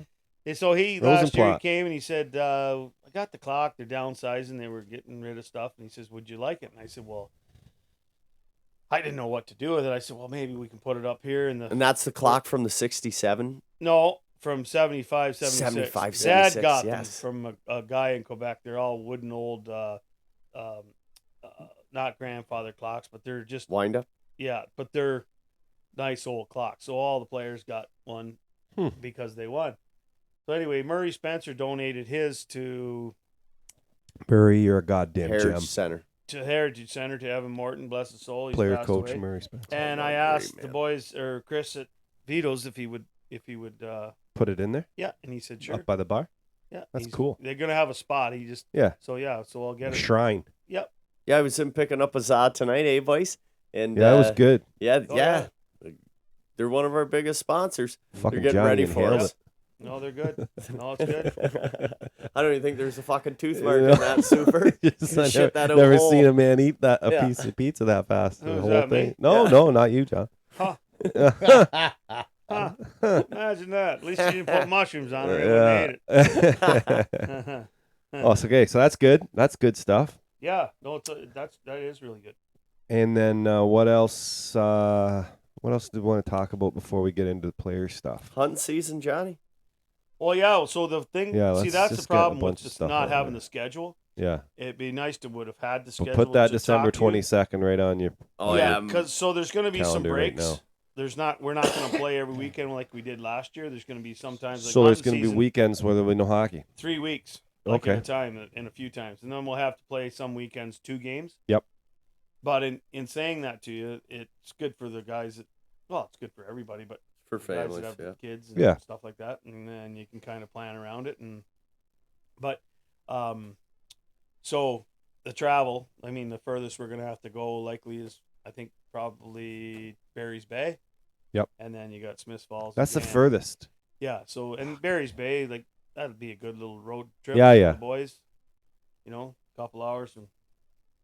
And so he last year he Rosenplot. came and he said, "I got the clock. They're downsizing. They were getting rid of stuff." And he says, "Would you like it?" And I said, "Well, I didn't know what to do with it." I said, "Well, maybe we can put it up here in the And that's the clock from the 67. no from 75, 76. 75, Dad 76, got yes. them from a guy in Quebec. They're all wooden old, not grandfather clocks, but they're just Wind up. yeah, but they're nice old clocks. So all the players got one because they won. So anyway, Murray Spencer donated his to Murray, you're a goddamn Heritage gem. Center. Heritage Center to Evan Morton, bless his soul. He's Player passed coach away. Murray Spencer. And Oh, I great asked the man. boys or Chris at Vito's if he would Put it in there yeah, and he said sure. up by the bar. Yeah, That's he's- cool. They're gonna have a spot. He just Yeah. so yeah, so I'll get A it. shrine. Yep. Yeah, I was in picking up a Zod tonight, boys? And Yeah, that was good. Yeah, Oh, yeah. They're one of our biggest sponsors. Fucking getting Johnny ready and for nailed us. it. No, they're good. No, it's good. I don't even think there's a fucking tooth mark in that super. Just, I Shit that never whole- seen a man eat that a Yeah. piece of pizza that fast. The Who's whole that, thing. me? No, Yeah. no, not you, John. Huh. Huh. Imagine that. At least you didn't put mushrooms on it. I wouldn't Yeah. ate it. Oh, so okay, so that's good. That's good stuff. Yeah, no, that is really good. And then what else? What else do we want to talk about before we get into the player stuff? Hunting season, Johnny. Well, yeah. So the thing, Yeah, see, let's that's the just get a problem bunch with of just stuff not on having there. the schedule. Yeah, It'd be nice to would have had the but schedule. put that to December talk to you. 22nd right on your. Oh, yeah, yeah. because so there's going to be some calendar right breaks. now. We're not going to play every weekend like we did last year. There's going to be sometimes like So there's hunting going to be season, weekends where there will be no hockey. 3 weeks, like Okay. at a time, and a few times, and then we'll have to play some weekends 2 games. Yep. But in saying that to you, it's good for the guys that, well, it's good for everybody, but For the guys families, that have yeah. kids and Yeah. stuff like that, and then you can kind of plan around it. But so the travel, I mean, the furthest we're gonna have to go likely is, I think, probably Barry's Bay. Yep. And then you got Smiths Falls. That's the again. furthest. Yeah. So and Barry's Bay, like that'd be a good little road trip. Yeah, for yeah. The boys, you know, a couple hours from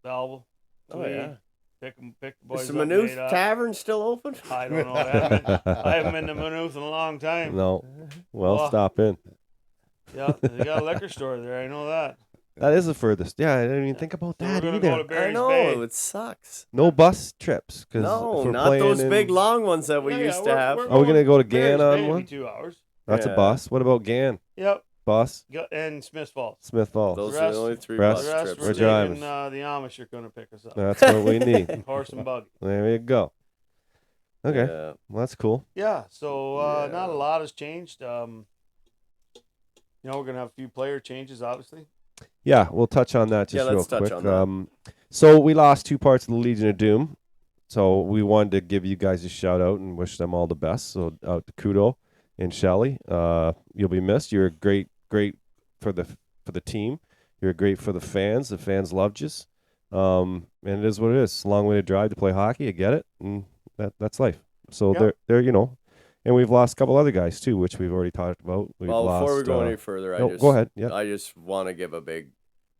Belleville. Oh, yeah. Pick the boys Is up. the Maynooth made up. Tavern still open? I don't know. I haven't been to Maynooth in a long time. No. Well, Oh. stop in. Yeah, they got a liquor store there. I know that. That is the furthest. Yeah, I didn't even think about So that we're gonna either. go to I Barry's know, Bay. it sucks. No bus trips. 'Cause No, if we're not playing those in- big long ones that we Yeah, used yeah, to have. we're Are we gonna go to Barry's Gan on Bay would be one? 2 hours. That's Yeah. a bus. What about Gan? Yep. Bus? And Smiths Falls. Smith Falls. Those The are rest- the only 3 rest- The bus rest trips. we're We're taking, driving. the Amish are going to pick us up. That's what we need. Horse and buggy. There you go. Okay. Yeah. Well, that's cool. Yeah, so Yeah. not a lot has changed. We're going to have a few player changes, obviously. Yeah, we'll touch on that Yeah, just real let's touch quick. on that. So we lost 2 parts of the Legion of Doom. So we wanted to give you guys a shout out and wish them all the best. So out to Kudo and Shelly. You'll be missed. You're great for the team. You're great for the fans. The fans loved you. And it is what it is. It's a long way to drive to play hockey. I get it. And that's life. So Yeah. they're and we've lost a couple other guys too, which we've already talked about. We've Well, lost, before we go any further, no, go ahead. Yeah. I just want to give a big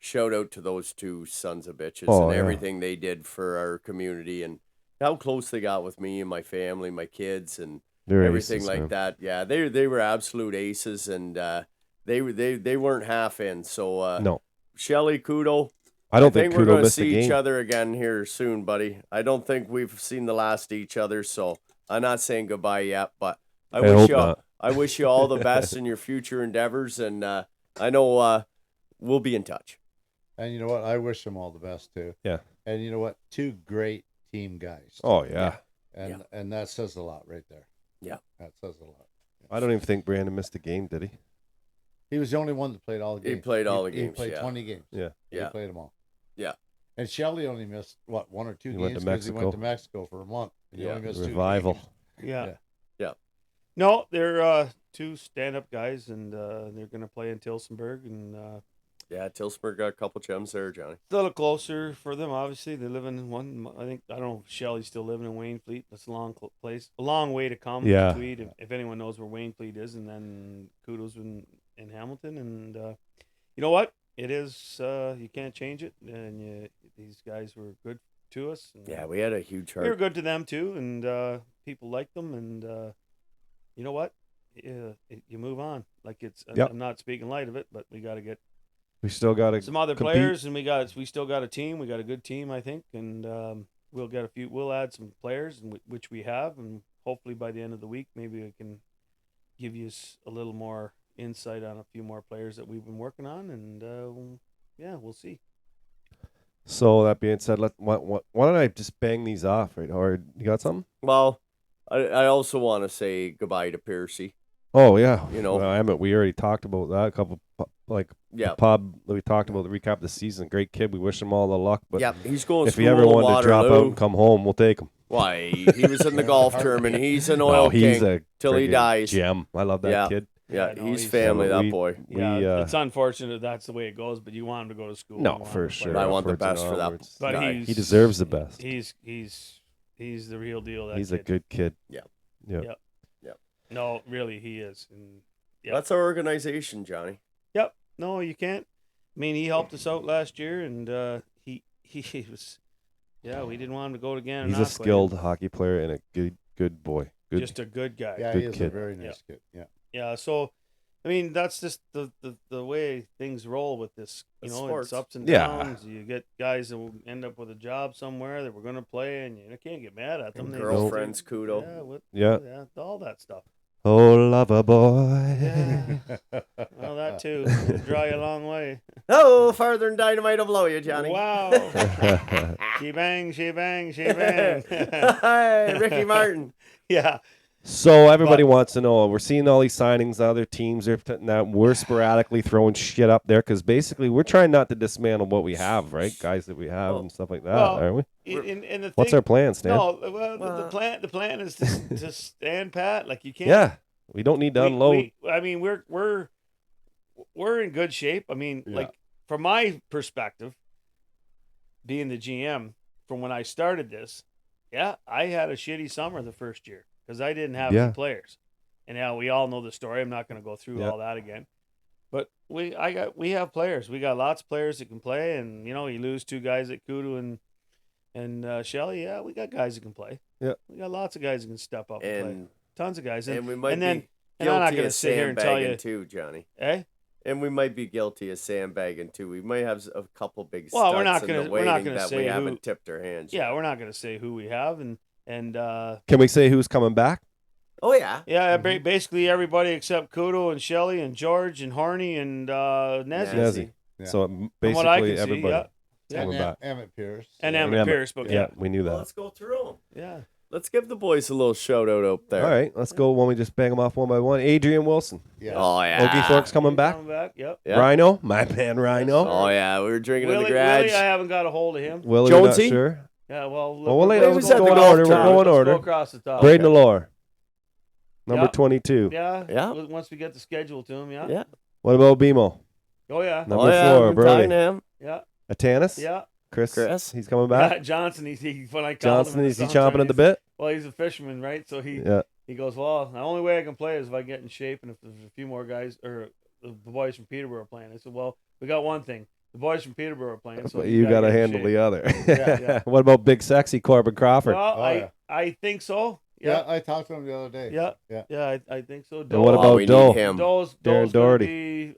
shout out to those 2 sons of bitches Oh, and yeah. everything they did for our community and how close they got with me and my family, my kids, and They're everything aces, like man. that. Yeah, they were absolute aces, and they weren't half in. So No. Shelly, Kudo. I don't think we're Kudo gonna missed see a each game. other again here soon, buddy. I don't think we've seen the last of each other, so I'm not saying goodbye yet, but I hope not. I wish you all the best in your future endeavors, and I know we'll be in touch. And you know what? I wish them all the best too. Yeah. And you know what? 2 great team guys. Oh yeah. And that says a lot right there. That says a lot. I don't even think Brandon missed a game, did he? He was the only one that played all the He games. played all the He games, played yeah. 20 games. Yeah. He Yeah. played them all. Yeah. And Shelley only missed, what, 1 or 2 He games? went to 'cause he went to Mexico. Mexico for a month. And he Yeah. only missed 2 Revival. games. Yeah. Yeah. Yeah. No, they're 2 stand-up guys, and they're going to play in Tilsonburg, and Yeah, Tilsburg got a couple gems there, Johnny. it's a little closer for them. Obviously, they live in one. I think I don't know if Shelley's still living in Waynfleet. That's a long place, a long way to come. Yeah. To Tweed, if anyone knows where Waynfleet is, and then Kudos in Hamilton, and you know what? It is. You can't change it, and these guys were good to us. And Yeah, we had a huge we were heart. good to them too, and people liked them, and you know what? You move on. Like it's. Yep. I'm not speaking light of it, but we got to get We still got to some other compete. players, and we still got a team. We got a good team, I think, and we'll get a few. We'll add some players, which we have, and hopefully by the end of the week, maybe we can give you a little more insight on a few more players that we've been working on, and yeah, we'll see. So that being said, why don't I just bang these off, right? Or you got something? Well, I also want to say goodbye to Piercy. Oh yeah, You know. well, I haven't. We already talked about that. A couple like Yeah. the pub that we talked about the recap of the season. Great kid. We wish him all the luck. But Yeah, he's going if school he ever wanted to drop out Waterloo. and come home, we'll take him. Why? He was in the golf tournament. He's an oil Oh, he's king a till he friggin' dies. gem. I love that Yeah. kid. Yeah, Yeah, no, he's he's- family, Yeah, that boy. Yeah, We, it's unfortunate that's the way it goes, but you want him to go to school. no, You want for him to play. sure. I want the Upwards and best for that onwards. But guy. he's, He deserves the best. He's the real deal. That He's kid. a good kid. Yeah. Yeah. Yeah. No, really, he is. And yeah. That's our organization, Johnny. Yep. No, you can't. I mean, he helped us out last year, and he was. Yeah, we didn't want him to go again. He's a skilled hockey player and a good boy. Good. Just a good guy. Yeah, Good he is kid. a very nice kid. Yeah. Yeah. So, I mean, that's just the way things roll with this. You It's know, sports. it's ups and Yeah. downs. You get guys that will end up with a job somewhere that we're going to play, and you can't get mad at them. And They girlfriends, just- kudo. Yeah, Yeah. all that stuff. Oh, lover boy. Yeah. Well, that too. It'll draw you a long way. Oh, farther than dynamite will blow you, Johnny. Wow. She bang, she bang, she bang. Hey, Ricky Martin. Yeah. So everybody wants to know. We're seeing all these signings. Other teams are putting that. We're sporadically throwing shit up there because basically we're trying not to dismantle what we have, right? Guys that we have and stuff like that, Well, aren't we? And the What's thing, our plan, Stan? No, well, Well- the plan is to stand pat. Like you can't. Yeah, we don't need to unload. I mean, we're in good shape. I mean, Yeah. like from my perspective, being the GM, from when I started this, yeah, I had a shitty summer the first year because I didn't have Yeah. any players, and now we all know the story. I'm not going to go through Yeah. all that again. But we have players. We got lots of players that can play, and you know, you lose 2 guys at Kudu and Shelley. Yeah, we got guys that can play. Yeah. we got lots of guys that can step up and, play. And Tons of guys. and we might and then be and I'm not guilty gonna of sit here and tell sandbagging you, too, Johnny. eh? And we might be guilty of sandbagging too. We might have a couple big Well, we're studs not in gonna- the we're not waiting gonna that say we who- haven't tipped our hands. Yeah, yet. we're not going to say who we have, and Can we say who's coming back? Oh yeah. yeah, basically everybody except Kudo and Shelley and George and Harney and Nezzy. Nezzy. Yeah. So From what I basically can see, everybody. yeah. Yeah. Coming back. Emmett Pierce. And Yeah. Emmett Pierce, but Yeah, we knew Well, that. let's go through them. yeah. Let's give the boys a little shout out up there. All right, let's go. When we just bang them off one by one. Adrian Wilson, Yeah. Oh yeah. Ogie Thorpe's coming back. Coming back, yep. Yeah. Rhino, my man Rhino. Oh yeah, we were drinking in Willie, the garage. Willie, I haven't got a hold of him. Willie, we're not Jonesy? sure. Yeah, well, Well, we'll lay He down. was Let's at go the in golf order. We're tournament. going in Let's order. go across the top. Braden Allure, number Yeah. 22. Yeah. Yeah. Once we get the schedule to him, yeah. Yeah. What about BMO? Oh yeah. Number oh, yeah, 4, I'm Brody. talking to him. Yeah. Atanis? Yeah. Chris? He's coming back. Johnson, he when I called Johnson, him, is he chomping at the bit? Well, he's a fisherman, right? So he Yeah. he goes, well, the only way I can play is if I get in shape, and if there's a few more guys or the boys from Peterborough are playing. I said, well, we got one thing: the boys from Peterborough are playing. So But you got to get in handle shape. the other. Yeah. What about big sexy Corbin Crawford? Well, Oh, I yeah. I think so. Yeah, Yeah. I talked to him the other day. Yeah. Yeah. Yeah. I think so. And what Oh, about we Doe? need him. Doe's Darren gonna Doherty. be,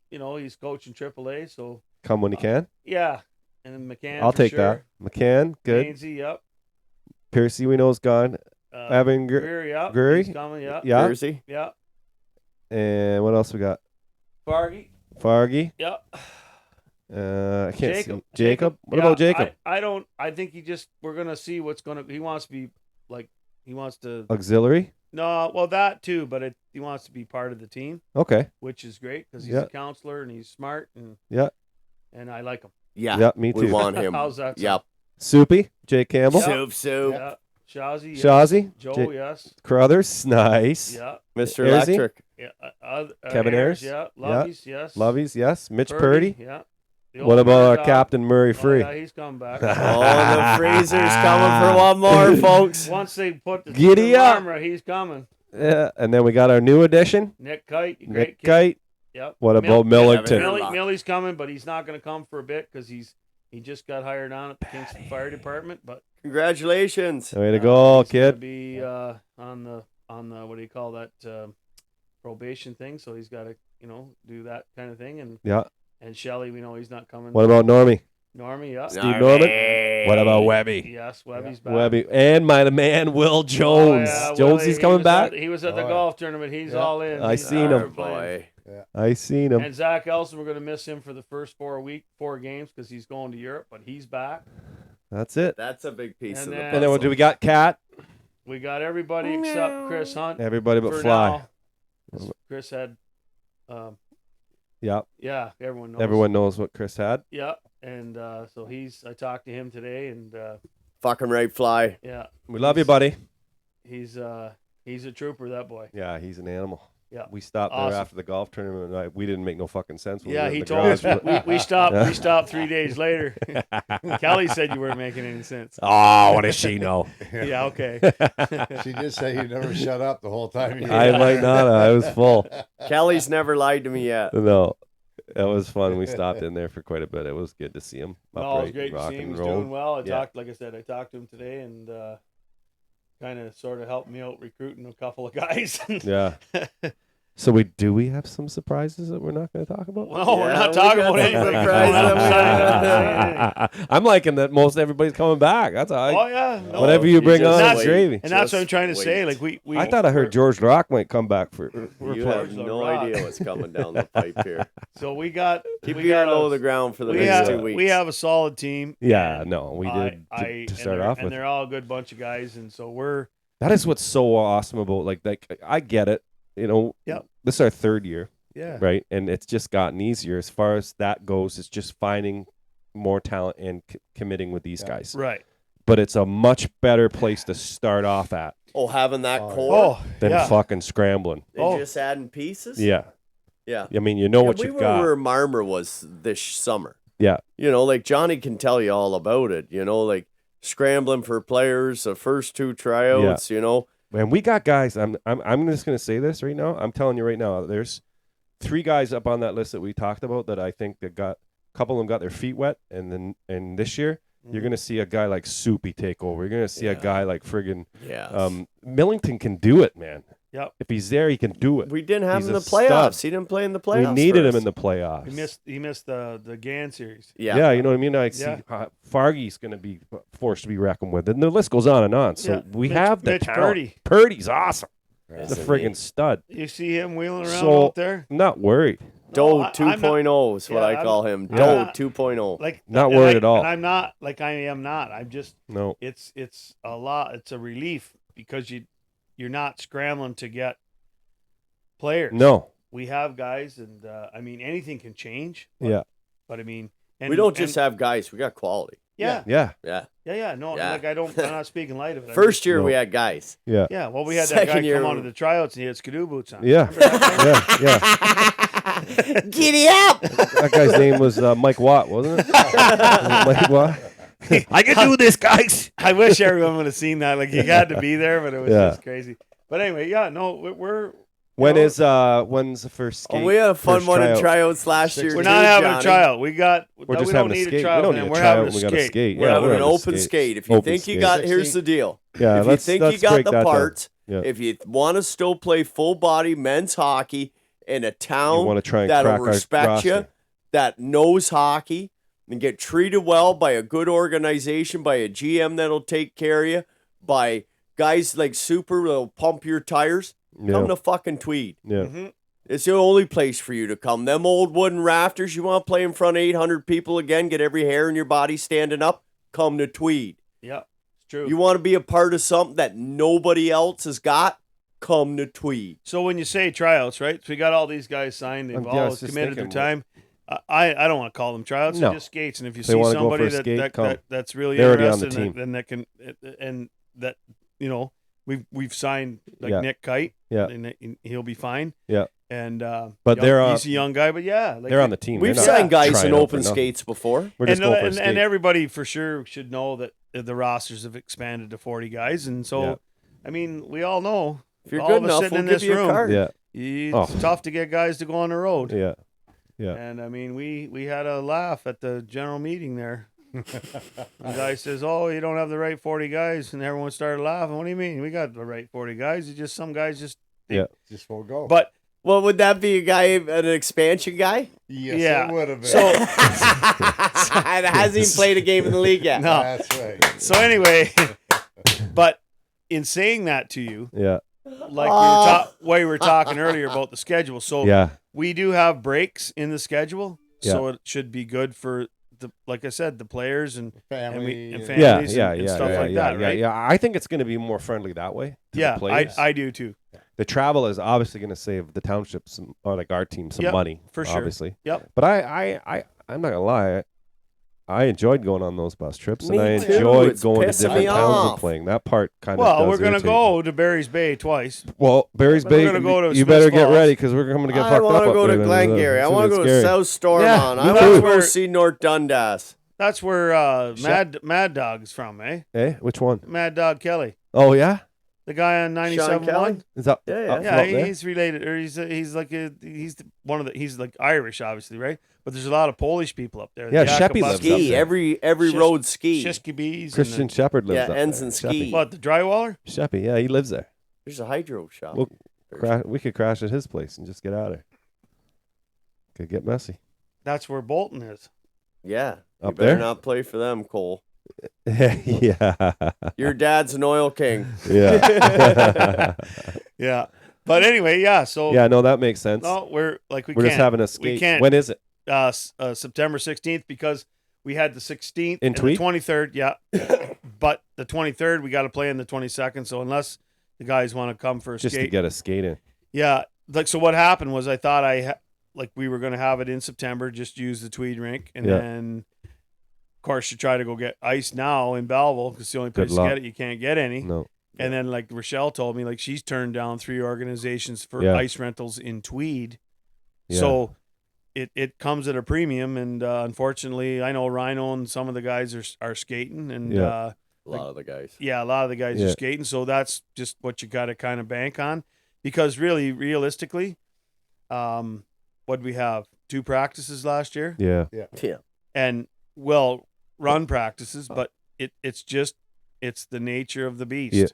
you know, he's coaching AAA, so Come when he can. yeah. And then McCann. I'll for take sure. that. McCann, good. Hainsey, yep. Piercy, we know is gone. Evan Greer, yep. Greery? He's coming, yeah. Yeah. Jersey. Yeah. And what else we got? Fargy, Fargy. yep. I can't Jacob. see. Jacob. What Yeah, about Jacob? I don't. I think we're gonna see what's gonna. He wants to be like. He wants to. Auxiliary. No, well that too, but he wants to be part of the team, Okay. which is great because he's Yeah. a counselor and he's smart and Yeah. I like him. Yeah. Yeah, me We too. want him. How's that sound? Yep. Soupy, Jake Campbell, Soup. Yeah, Shazzy, yes. Shazzy, Joe, Jake yes, Crothers, nice. yeah, Mr. Ayers-y? Electric. yeah. Kevin Ayers? yeah, Lovies, yes, Lovies, yes. Mitch Purdy. yeah. The What old about our Murdoch. Captain Murray Oh, Free? yeah, he's coming back. Oh, the freezer's coming for one more, folks. Once they put the Giddy team in up. Marmara, he's coming. Yeah, and then we got our new addition, Nick Kite, great Nick kid. Kite. Yep. What about Mill- Millington? Mill- Millie's coming, but he's not going to come for a bit because he just got hired on at the Kingston Fire Department. But Congratulations. Way to go, he's gonna kid. be on the what do you call that probation thing? So he's got to do that kind of thing. Yeah. And Shelley, we know he's not coming. What about Normie? Normie? Yeah. Steve Norman? What about Webby? Yes, Webby's back. Webby and my man Will Jones. Oh, yeah, Jones, Willie, he's coming back. He was at the Oh, yeah. golf tournament. He's all in. I He's seen out him. playing. Boy. I seen him. And Zach Elson, we're going to miss him for the first 4 games because he's going to Europe, but he's back. That's it. That's a big piece And of the then- And puzzle. then what do we got? Cat. We got everybody except Chris Hunt. Everybody but for Fly. now. Chris had, Yeah. yeah, everyone knows. Everyone knows what Chris had. Yeah, and so I talked to him today, and Fucking right, Fly. yeah, We love you, buddy. he's a trooper, that boy. Yeah, he's an animal. Yeah. We stopped there Awesome. after the golf tournament. And we didn't make no fucking sense. When we Yeah, were in he the told garage, us but- we stopped. Yeah. We stopped 3 days later. Kelly said you weren't making any sense. Oh, what does she know? Yeah, okay. She did say you never shut up the whole time. You I might not. I was full. Kelly's never lied to me yet. No, it was fun. We stopped in there for quite a bit. It was good to see him. No, it was upright, great to rock see him. and He's roll. doing well. I Yeah. talked to him today, and kind of sort of helped me out recruiting a couple of guys. Yeah. So we have some surprises that we're not going to talk about? Well, we're Yeah, not we talking got about some anything. surprises I'm that we not saying I'm liking that most everybody's coming back. That's all anything. right. Oh yeah, no. Whatever you bring just on That's- is gravy. And that's what I'm Just trying to say. wait. Like we I thought I heard George Rock might come back for. You have no idea what's coming down the pipe here. So we got Keep we your ear got low a- to the ground for the we next have 2 weeks. we have a solid team. Yeah, and no, we did to and start they're- off and with. they're all a good bunch of guys, and so we're That is what's so awesome about like I get it. You know, Yep. this is our third year, yeah. right? And it's just gotten easier as far as that goes. It's just finding more talent and committing with these Yeah. guys. Right. But it's a much better place to start off at Oh, having that Oh, yeah. core Oh, than yeah. fucking scrambling. and oh. just adding pieces. Yeah. Yeah. I mean, you know Yeah, what we you've were got. where Marmor was this summer. Yeah. You know, like Johnny can tell you all about it. You know, like scrambling for players, the first 2 tryouts. You know, And we got guys. I'm just gonna say this right now. I'm telling you right now. There's 3 guys up on that list that we talked about that I think that got a couple of them got their feet wet, and this year you're gonna see a guy like Soupy take over. You're gonna see a Yeah. guy like friggin' yeah. Millington can do it, man. Yep. If he's there, he can do it. We didn't have He's him in a the playoffs. stud. He didn't play in the We playoffs. needed for him us. in the playoffs. He missed the GAN series. Yeah. Yeah, you know what I mean. I see Yeah. Fargy's going to be forced to be reckoned with, and the list goes on and on. So Yeah. we Mitch- have the Mitch talent. Purdy. Purdy's awesome. Yes, He's a indeed. friggin' stud. You see him wheeling around So- out there. Not worried. Doe No, I'm 2.0 is what yeah, I call him. I'm Doe not- 2.0. Like Not and worried I- at all. And I'm not like I am not. I'm just No. it's a lot. It's a relief because you're not scrambling to get players. No. We have guys, and I mean anything can change. But, Yeah. But I mean, and, We don't just and- have guys. We got quality. yeah, Yeah. Yeah. No, Yeah. like I'm not speaking light of it. I'm First year No. we had guys. Yeah. just- yeah. Well, we had that Second guy year- come onto the tryouts and he had skidoo boots on. Yeah. Remember that guy? Yeah. Giddy up! That guy's name was Mike Watt, wasn't it? Mike Watt. I can do this, guys. I wish everyone would have seen that. Like you had to be there, but it was Yeah. just crazy. But anyway, yeah, no, we're When's the first skate? Oh, we had a fun first one in tryout? tryouts last year. we're too, not having Johnny. a tryout. We got. We're no, just we having don't a need skate. a tryout. We don't man. need a We're tryout. having a We got a skate. We're Yeah, having we're an having a open skate. skate. If you Open think you skate. got, here's the deal. Yeah, If you let's think you break got that the down. parts, Yeah. if you want to still play full body men's hockey in a You town want to try and that'll crack our respect you, roster. that knows hockey, and get treated well by a good organization, by a GM that'll take care of you, by guys like Super that'll pump your tires, Yeah. come to fucking Tweed. Yeah. hmm It's the only place for you to come. Them old wooden rafters, you want to play in front of 800 people again, get every hair in your body standing up, come to Tweed. Yeah, it's true. You want to be a part of something that nobody else has got? come to Tweed. So when you say tryouts, right? So we got all these guys signed. They've Yeah, I all was just committed their thinking, time. I don't want to call them tryouts. No. They're just skates. And if you They see wanna go for somebody a skate, come. that's really They're already on the interested, team. then that can and that we've signed like Yeah. Nick Kite. Yeah. and he'll be fine. Yeah. And But they're on- he's a young guy, but yeah, like They're on the team. We've They're not signed guys trying in out for open nothing. skates before. We're just going for a and skate. everybody for sure should know that the rosters have expanded to 40 guys, and so Yeah. I mean we all know If you're all good of us enough, sitting we'll in give this you a room, card. Yeah. it's Oh. tough to get guys to go on the road. Yeah. Yeah. And I mean, we had a laugh at the general meeting there. The guy says, "Oh, you don't have the right 40 guys," and everyone started laughing. What do you mean? We got the right 40 guys. It's just some guys just. Yeah. Just won't go. But Well, would that be a guy, an expansion guy? yes, yeah. it would have been. so That hasn't even played a game in the league yet. no. That's right. So anyway, but in saying that to you, Yeah. like we were talking earlier about the schedule. So Yeah. we do have breaks in the schedule, so Yeah. it should be good for like I said, the players and Family. and and- family. Yeah. families Yeah. and Yeah. stuff Yeah. like Yeah. that, Yeah. right? Yeah. I think it's going to be more friendly that way. To Yeah, the players. I do too. The travel is obviously going to save the township some, or like our team, some Yep, money for sure. Obviously. Yep. But I'm not gonna lie. I enjoyed going on those bus trips, and Me I too. enjoyed It's going to pissing different me towns off. and playing. That part kind of. Well, we're gonna go to Barry's Bay twice. Well, Barry's We're Bay. gonna go to You Smiths better get Falls. ready because we're coming to get I fucked up. want to up go to there. Glengarry. I want to go to Scary. South Stormont. Yeah, I me want too. to go see North Dundas. That's where Mad Dog's from, eh? Eh? Which one? Mad Dog Kelly, Oh yeah. the guy on 97.1. Is that? Yeah, yeah. up from Yeah, up there? he's related, or he's he's like Irish, obviously, right? But there's a lot of Polish people up there. Yeah, The Sheppy Yakubovs lives up up Ski there. every Shis- road ski. Shiskibees. Christian Shepherd lives Yeah, up ends there. in Sheppy. ski. What, the Drywaller? Sheppy, yeah, he lives there. There's a hydro shop. Well, we could crash at his place and just get out of there. Could get messy. That's where Bolton is. Yeah, you Up better there? not play for them, Cole. Yeah. Your dad's an oil king. Yeah. Yeah. But anyway, yeah. So Yeah, no, that makes sense. no, we're like we We're can't. just having a We skate. can't. When is it? September 16th because we had the 16th In and Tweed? the 23rd. Yeah. But the 23rd we got to play in the 22nd. So unless the guys want to come for a Just skate, to get a skate in. yeah. Like so, what happened was I thought like we were going to have it in September, just use the Tweed rink, and Yeah. then of course you try to go get ice now in Belleville because it's the only Good place to luck. get it. You can't get any. No. And then like Rochelle told me, like she's turned down 3 organizations for Yeah. ice rentals in Tweed. Yeah. So it comes at a premium, and unfortunately, I know Rhino and some of the guys are skating, and Yeah. A lot of the guys. a lot of the guys Yeah. are skating. So that's just what you got to kind of bank on, because really, realistically, what we have 2 practices last year, Yeah. Yeah. and run practices, but it's the nature of the beast. Yeah.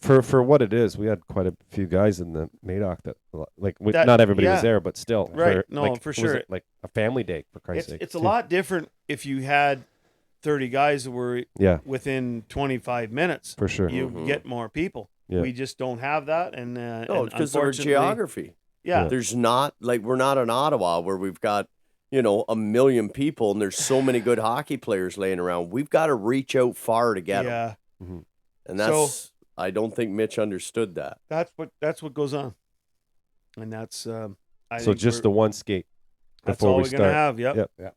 For what it is, we had quite a few guys in the Madoc that That- not everybody yeah. was there, but still. Right. No, for was sure. it like a family day, for Christ's sake. It's a too. lot different if you had 30 guys that were Yeah, within 25 minutes. for sure. You Mhm. get more people. Yeah. We just don't have that, and No, it's because of our unfortunately- geography. Yeah, There's not, like, we're not in Ottawa where we've got, 1,000,000 people and there's so many good hockey players laying around. We've got to reach out far to get them. yeah. And that's, I don't think Mitch understood that. That's what goes on, and that's I So think just we're- the one skate that's before all we we're gonna start. have. Yep. Yep.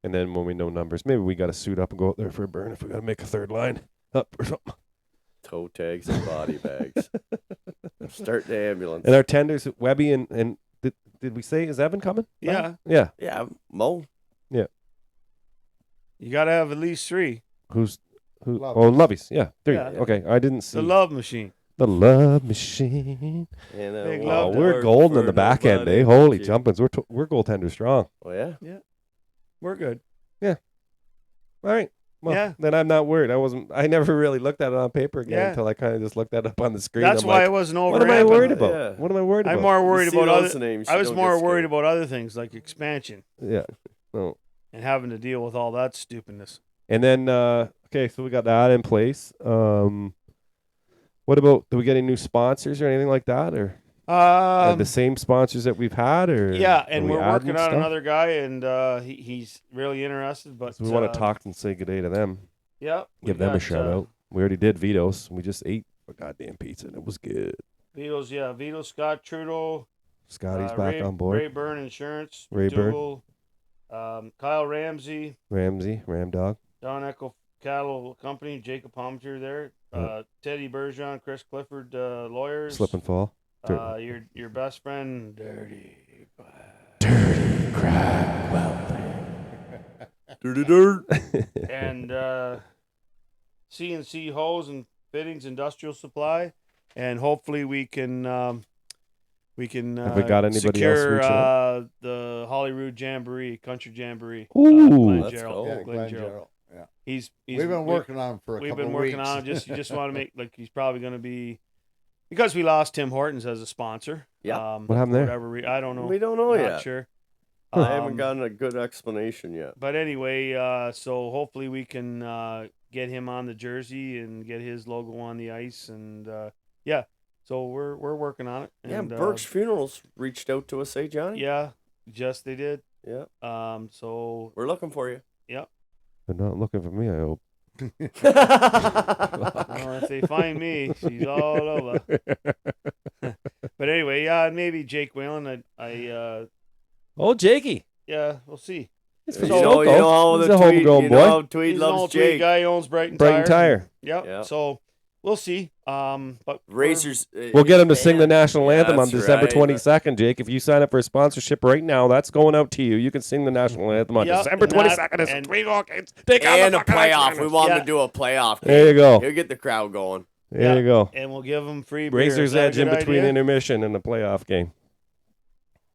And then when we know numbers, maybe we got to suit up and go out there for a burn if we got to make a third line up or something. Toe tags and body bags. Start the ambulance. And our tenders, Webby and did we say, is Evan coming? Yeah, Yeah. Yeah, Mo. you got to have at least 3. Who? Love. Oh, Lovies. Yeah. There you Yeah. go. Okay. I didn't see The love machine. the love machine. And, Big won't love Oh, we're work golden in for the back end, nobody eh? Holy but you. jumpins. We're goaltender strong. Oh, yeah? We're good. All right. Well, Yeah. then I'm not worried. I never really looked at it on paper again Yeah. until I kind of just looked that up on the screen. That's I'm why I like, wasn't what am I over. worried about? Yeah. What am I worried about? I'm more worried You see about those other. names, I you was don't more get worried scared. about other things like expansion Yeah. No. and having to deal with all that stupidness. And then okay, so we got that in place. What about, do we get any new sponsors or anything like that, or the same sponsors that we've had, or Yeah, are and we we're adding working on stuff? another guy, and he's really interested. But So we want to talk and say good day to them. Yeah, we Give them a got, shout out. We already did Vito's. We just ate a goddamn pizza and it was good. Vito, Scott Trudeau, Scotty's back Ray, on board. Ray Byrne Insurance, Ray Byrne. Dougal, Kyle Ramsey, Ramsey, Ram Dog. Don Echo Cattle Company, Jacob Palmetier there, Teddy Bergeron, Chris Clifford, lawyers. Slip and fall. Your best friend, Dirty Crack Dirty dirt. and CNC Hose and Fittings Industrial Supply, and hopefully we can Have we got anybody else secure reaching out? the Holyrood Jamboree, Country Jamboree. Ooh. Glenn Let's Gerald. go. Yeah, Glenn Glenn Gerald. Gerald. Yeah. He's We've been working on him for a We've couple been of working weeks. on him. You just want to make like he's probably going to be because we lost Tim Hortons as a sponsor. Yeah. What happened there? I don't know. We don't know Not yet. sure. I haven't gotten a good explanation yet. But anyway, so hopefully we can get him on the jersey and get his logo on the ice, and yeah. So we're working on it. Yeah, And, Burke's Funerals reached out to us, eh, Johnny? Yeah, just they did. Yeah. So We're looking for you. yep. They're not looking for me, I hope. Well, if they find me, she's all over. But anyway, yeah, maybe Jake Whalen. Oh, Jakey. Yeah, we'll see. He's You from know, Stoco. how He's the a Tweed, homegrown you boy. know how Tweed He's an loves old Tweed Jake. guy, owns Brighton Brighton Tire. Yep. Yeah. So we'll see. But Racers. We'll get him to sing the national Yeah, anthem on that's December right. 22nd, Jake. If you sign up for a sponsorship right now, that's going out to you. You can sing the national anthem on Yep, December and that- 22nd. It's and- 3 Hawkins. Take out And the a fucking playoff. Islanders. We want him Yeah. to do a playoff game. There you go. He'll get the crowd going. There you go. and we'll give him free beer. Razor's Is that a edge in good between idea? intermission and the playoff game.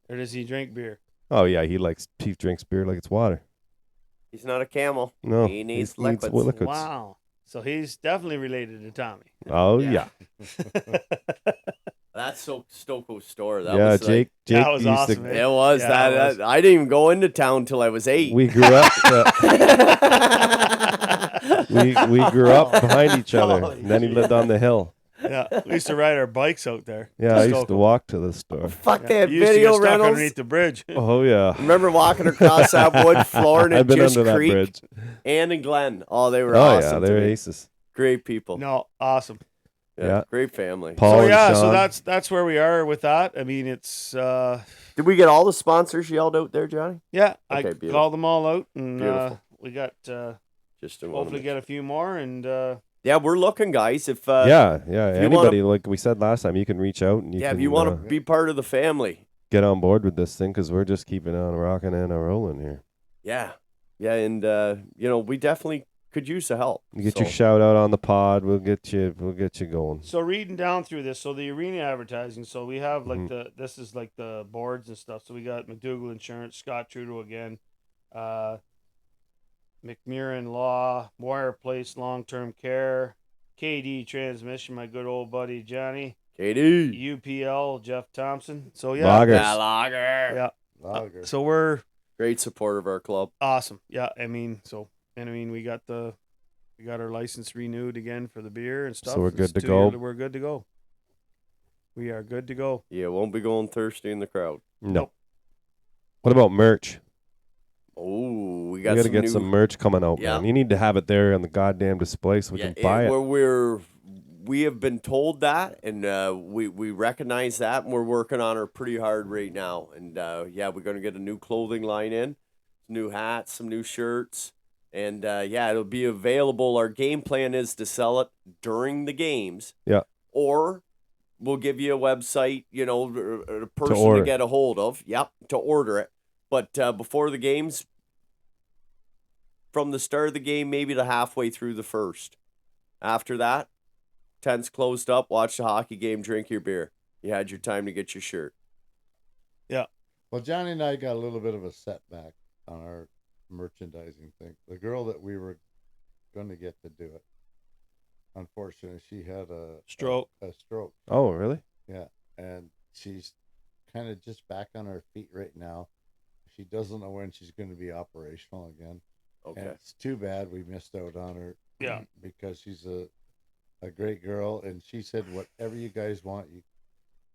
Or does he drink beer? Oh, yeah. He drinks beer like it's water. He's not a camel. No. He needs he liquids. liquids. Wow. So he's definitely related to Tommy. Oh, Yeah. yeah. That's so Stokoe's store. That Yeah, was Jake That was used awesome, to, man. It was Yeah, that. it was. I didn't even go into town till I was 8. we grew up we grew up behind each other. Holy And then he lived on the hill. Yeah, we used to ride our bikes out there. Yeah, I used to Stokel. walk to the store. Fuck, they Yeah, had you used to get video stuck rentals. underneath the bridge. Oh, yeah. Remember walking across that wood floor and I've it been just under that creaked? bridge. Ann and Glenn. Oh, they were Oh, awesome. yeah. to They're me. aces. Great people. No, awesome. Yeah. Great family. Paul So and yeah, Sean. so that's where we are with that. I mean, it's Did we get all the sponsors yelled out there, Johnny? yeah. Okay, I beautiful. called them all out, and Beautiful. we got Just to hopefully get a few more, and Yeah, we're looking, guys. If yeah. you Anybody, like we said last time, you can reach out and you yeah, can if you want to be part of the family. get on board with this thing because we're just keeping on rocking and rolling here. Yeah, yeah, and we definitely could use the help. You get So, your shout out on the pod. We'll get you going. so reading down through this, so the arena advertising. So we have like Mhm. this is like the boards and stuff. So we got McDougal Insurance, Scott Trudeau again, McMurrin Law, Moyer Place Long Term Care, KD Transmission, my good old buddy Johnny, KD. UPL Jeff Thompson. So yeah, Loggers. Yeah, Lager. yeah. Lager. So we're Great support of our club. awesome. Yeah, I mean, we got our license renewed again for the beer and stuff. we're It's good to 2 go. years- We're good to go. We are good to go. Yeah, won't be going thirsty in the crowd. No. What about merch? Oh, we We got got to some get new, some merch coming out, Yeah. man. You need to have it there on the goddamn display so we can buy it. We have been told that, and we recognize that, and we're working on it pretty hard right now. And we're going to get a new clothing line in, new hats, some new shirts, and it'll be available. Our game plan is to sell it during the games. Yeah. Or we'll give you a website, a person to order. get a hold of. Yep, to order it. But before the games, from the start of the game, maybe to halfway through the first. After that, tents closed up, watch the hockey game, drink your beer. You had your time to get your shirt. Well, Johnny and I got a little bit of a setback on our merchandising thing. The girl that we were going to get to do it, unfortunately, she had a Stroke. A stroke. Oh, really? Yeah, and she's kind of just back on her feet right now. She doesn't know when she's going to be operational again. Okay. And it's too bad we missed out on her. Yeah. Because she's a great girl, and she said, "Whatever you guys want,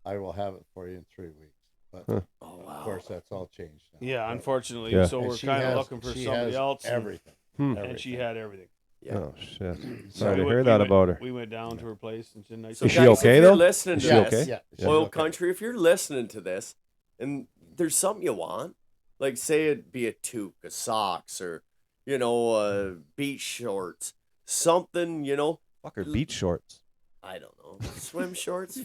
I will have it for you in 3 weeks." But Huh. Oh, wow. of course, that's all changed now. Yeah, But- unfortunately. Yeah. So and we're she kind of has- looking for she somebody has else. Everything. Hmm. And she had everything. Yeah. Oh shit! So Sorry to we hear went- that we about went- her. We went down to her place and she nice. So Is she guys, okay, if you're though? listening Is to she this, okay? Yeah. she's Oil okay. Country, if you're listening to this, and there's something you want, like say it be a toque, a socks, or beach shorts, something, Fuck her beach shorts. I don't know, swim shorts.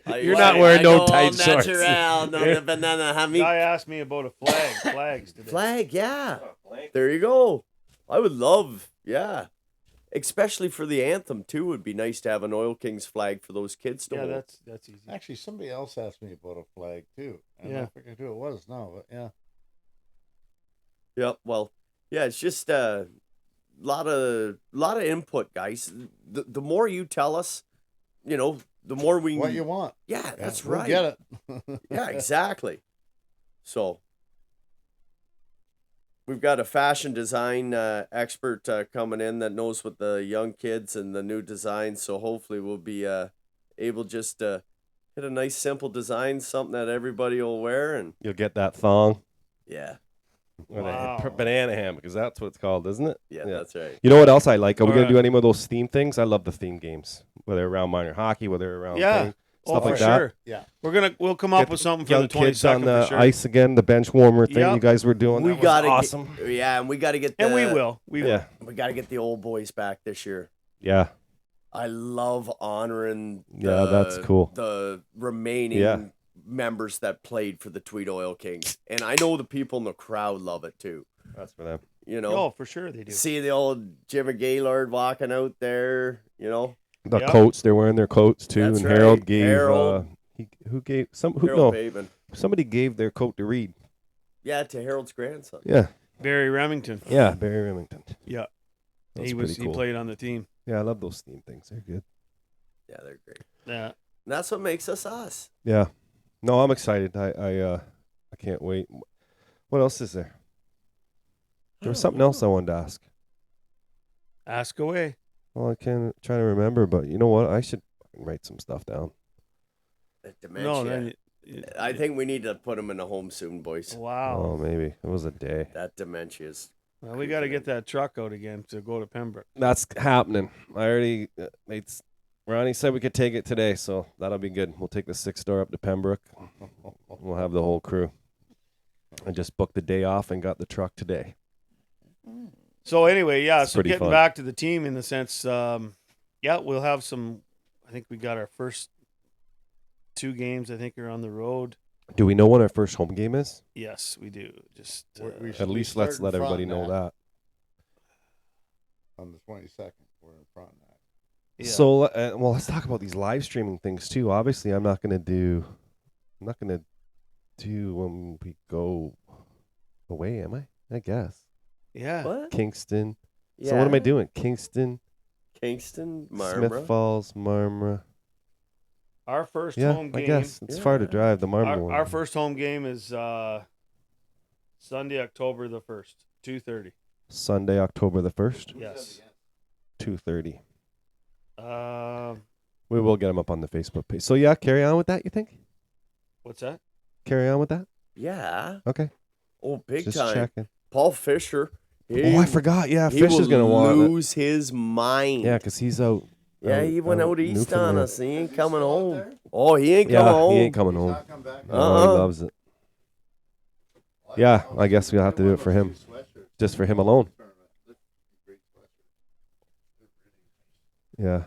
You're not wearing no tight shorts. Natural, no, the banana hammock. Guy asked me about a flags today. Flag, yeah. There you go. I would love, yeah. Especially for the anthem too. Would be nice to have an Oil Kings flag for those kids to Yeah, hold. that's easy. Actually, somebody else asked me about a flag too. Yeah. I forget who it was now, but yeah. Yep. Well, yeah. It's just a lot of input, guys. The more you tell us, the more we. What you want? Yeah, Yeah, that's we'll right. Get it. Yeah, exactly. So we've got a fashion design expert coming in that knows what the young kids and the new designs. So hopefully we'll be able just to hit a nice simple design, something that everybody will wear, and You'll get that thong yeah, or the Wow. banana ham because that's what it's called, isn't it? yeah, that's right. You know what else I like? Are we gonna Alright. do any more of those theme things? I love the theme games, whether around minor hockey, whether around Yeah. thing, stuff for like that. sure. Yeah. We'll come up Get with something for Young the kids on 22nd the for sure. ice again, the bench warmer thing Yep. you guys were doing. We That was gotta awesome. yeah, and we gotta get the, And we will. We will. Yeah, we gotta get the old boys back this year. yeah. I love honoring Yeah, that's cool. the remaining Yeah. members that played for the Tweed Oil Kings. And I know the people in the crowd love it too. That's for them. Oh, for sure they do. See the old Jimmy Gaylord walking out there, The Yep. coats, they're wearing their coats too. That's and Harold right. gave. Harold. Who gave Harold Pavin. somebody gave their coat to Reed. Yeah, to Harold's grandson. Yeah, Barry Remington. yeah. Barry Remington. Yeah. That's He pretty cool. he played on the team. Yeah, I love those theme things. They're good. Yeah, they're great. Yeah. And that's what makes us us. Yeah. No, I'm excited. I can't wait. What else is there? There was something else I wanted to ask. Ask away. Well, I can't try to remember, but you know what? I should write some stuff down. That dementia. No, then I think we need to put him in a home soon, boys. Oh, Wow. maybe it was a day. That dementia is. Well, we got to get that truck out again to go to Pembroke. That's happening. I already. Ronnie said we could take it today, so that'll be good. We'll take the 6-star up to Pembroke. We'll have the whole crew. I just booked the day off and got the truck today. So anyway, yeah. It's So pretty getting fun. back to the team in the sense, yeah, we'll have some. I think we got our first 2 games. I think are on the road. Do we know when our first home game is? Yes, we do. Just We At should be least let's starting let everybody know Frontenac that. on the 22nd. We're in Frontenac. yeah. So, well, let's talk about these live streaming things too. Obviously, I'm not gonna do when we go away, am I? I guess yeah. What? Kingston. So what am I doing? Kingston, Kingston, Marlborough. Smith Falls, Marmora. Our first Yeah, home game. I guess it's far to Yeah. drive. The Marmora one. Our first home game is Sunday, October the 1st, 2:30. Sunday, October the 1st, Yes. 2:30. Um, We will get them up on the Facebook page. So yeah, carry on with that. You think? what's that? Carry on with that. Yeah. Okay. Oh, big Just time. checking. Paul Fisher. Oh, I forgot. Yeah, He Fish is will gonna want it. lose his mind. Yeah, because he's out. Yeah, he went out east on Newfoundland. us. He ain't coming home. Oh, he ain't Yeah, coming home. he ain't coming home. Come back. No, he Uh-uh. loves it. Yeah, I guess we'll have to do it for him. Just for him alone. Yeah,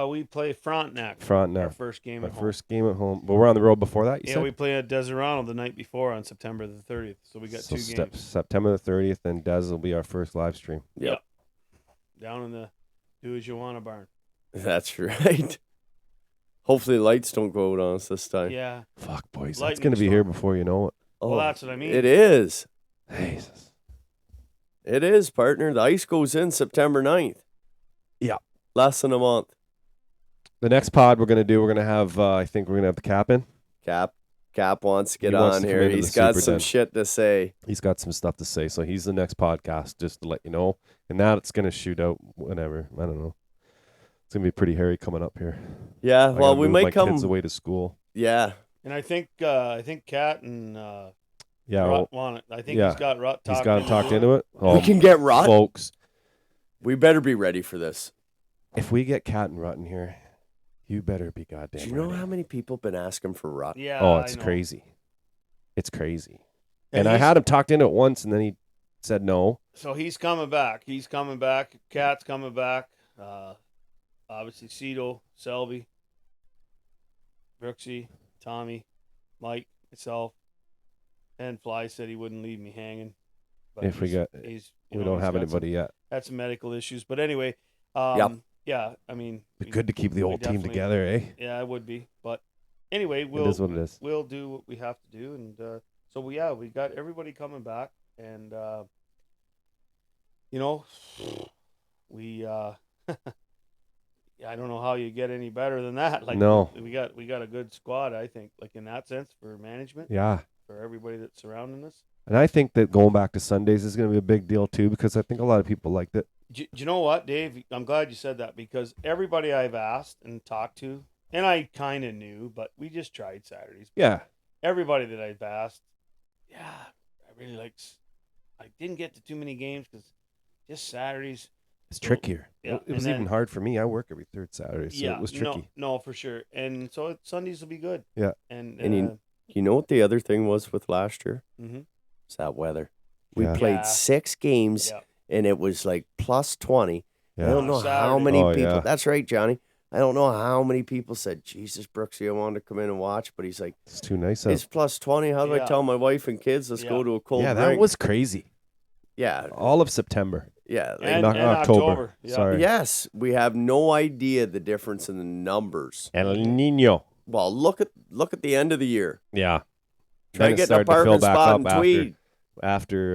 We play Frontenac. Front Our now. first game My at home. first game at home. But we're on the road before that. You Yeah, said? we play at Deserano the night before on September the 30th. So we got So 2 games September the 30th, and Des will be our first live stream. Yep. down in the Do As You Wanna barn. That's right. Hopefully, lights don't go out on us this time. Yeah. Fuck, boys, that's Lightning gonna be here storm. before you know it. Oh, Well, that's what I mean. It is. Jesus. It is, partner. The ice goes in September 9th. Yeah. Less than a month. The next pod we're gonna do, we're gonna have. I think we're gonna have the cap in. Cap wants to get He wants on to come here. into He's the got Super some Den. shit to say. He's got some stuff to say, so he's the next podcast. Just to let you know, and that it's gonna shoot out whenever. I don't know. It's gonna be pretty hairy coming up here. Yeah, I well, gotta we move might my come. kids away to school. Yeah, And I think Kat and Yeah, Rut well, want it. I think yeah. he's got Rut he's talked got him talked into it. we can get Rod. Folks, We better be ready for this. If we get Cat and Rutten here, you better be goddamn Do you know ready. how many people been asking for Rutt? Yeah. Oh, I it's know. crazy. It's crazy. Yeah, And I had him talked into it once, and then he said no. So he's coming back. He's coming back. Cat's coming back. Obviously, Cito, Selby, Brooksy, Tommy, Mike, myself, and Fly said he wouldn't leave me hanging. But If we he's- get, he's, we you know, don't he's have got anybody yet. Had some medical issues, but anyway, yeah. I mean, But good to keep the we old team definitely- together, eh? Yeah, it would be. But anyway, It is what it is. we'll do what we have to do, and so we got everybody coming back, and you know, we I don't know how you get any better than that. Like No. we got a good squad, I think, like in that sense for management, Yeah. for everybody that's surrounding us. And I think that going back to Sundays is going to be a big deal too, because I think a lot of people liked it. Do you know what, Dave? I'm glad you said that, because everybody I've asked and talked to, and I kind of knew, but we just tried Saturdays. Yeah. Everybody that I've asked, yeah, I really I didn't get to too many games because just Saturdays. It's So, trickier. yeah, It was and even then- hard for me. I work every third Saturday, so Yeah, it was tricky. No, for sure. And so Sundays will be good. Yeah. And You know what the other thing was with last year? Mhm. It's that weather. We Yeah. played Yeah. 6 games, Yeah. and it was like plus 20. Yeah. I don't know how Saturday. many Oh, people. yeah. That's right, Johnny. I don't know how many people said, Jesus, Brooksy, I wanted to come in and watch. But he's like, It's too nice out. it's plus 20. How do I Yeah. tell my wife and kids, let's go Yeah. to a cold Yeah, that drink? was crazy. Yeah. All of September. Yeah. like- and, not and October. Yeah. Sorry. yes. We have no idea the difference in the numbers. El Nino. Well, look at the end of the year. Yeah. Try Then to it get an started to fill apartment back spot up in after Tweed. after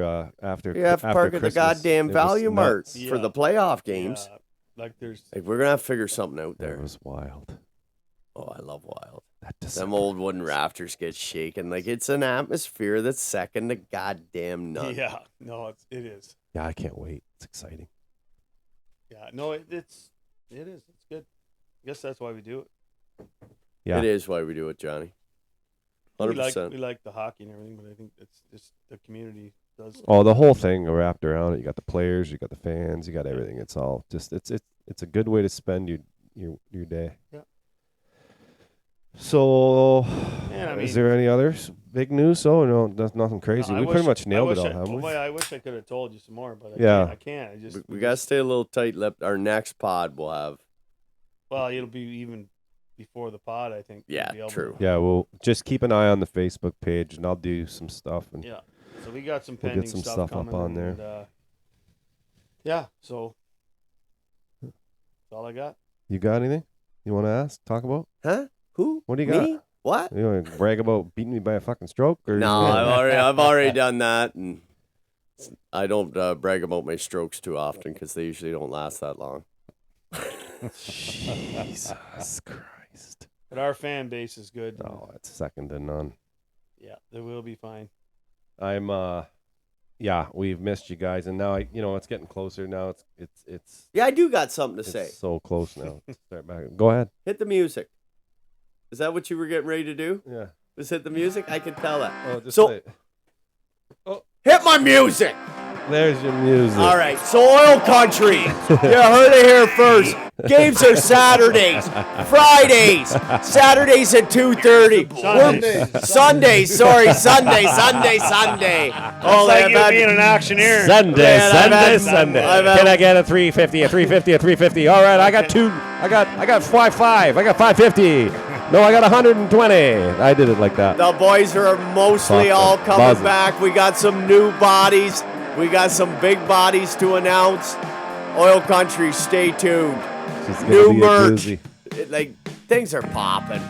You have to after park at the Christmas. goddamn It was Value Mart nuts. for Yeah. the playoff games. Yeah. Like there's Like, we're gonna have to figure something out It there. was wild. Oh, I love Wild. That Them December. old wooden rafters get shaken. Like, it's an atmosphere that's second to goddamn none. yeah. No, it is. Yeah, I can't wait. It's exciting. Yeah. No, it is. It's good. I guess that's why we do it. Yeah. It is why we do it, Johnny. 100%. We like the hockey and everything, but I think it's just the community does. Oh, the whole thing wrapped around it. You got the players, you got the fans, you got everything. It's all just it's a good way to spend your day. Yeah. So, Man, I is mean- there any others big news? Oh no, that's nothing crazy. I We wish- pretty much I nailed it wish all, I- haven't we? boy, I wish I could have told you some more, but Yeah. I can't. I just We got to stay a little tight-lipped. Our next pod will have. well, it'll be even before the pod, I think. we'll Yeah, be able true. to- Yeah, well, just keep an eye on the Facebook page, and I'll do some stuff. And Yeah. So we got some We'll get pending some stuff stuff up coming on there. and, yeah. So that's all I got. you got anything you want to ask? Talk about? Huh? Who? What do you Me? got? What? You want to brag about beating me by a fucking stroke? Or No, I've already done that, and I don't brag about my strokes too often because they usually don't last that long. Jesus Christ! But our fan base is good. No, it's second to none. Yeah, they will be fine. I'm yeah, we've missed you guys, and now it's getting closer. Now it's Yeah, I do got something to it's say. so close now. Start back. Go ahead. Hit the music. Is that what you were getting ready to do? Yeah. Just hit the music? I can tell that. Oh, just So- say it. Hit my music! There's your music. All right, so Oil Country. You heard it here first. Games are Saturdays, Fridays, Saturdays at 2:30. Sundays. Sunday. Oh, Like you being an auctioneer. Sunday, Man, I've had- Sunday. I've had- Can I get a 350, a 350, a 350? All right, I got two. I got 5. I got 550. No, I got 120. I did it like that. The boys are mostly Fuck, all I'm coming buzzing. back. We got some new bodies. We got some big bodies to announce. Oil Country, stay tuned. She's gonna New be a merch. doozy. Things are popping.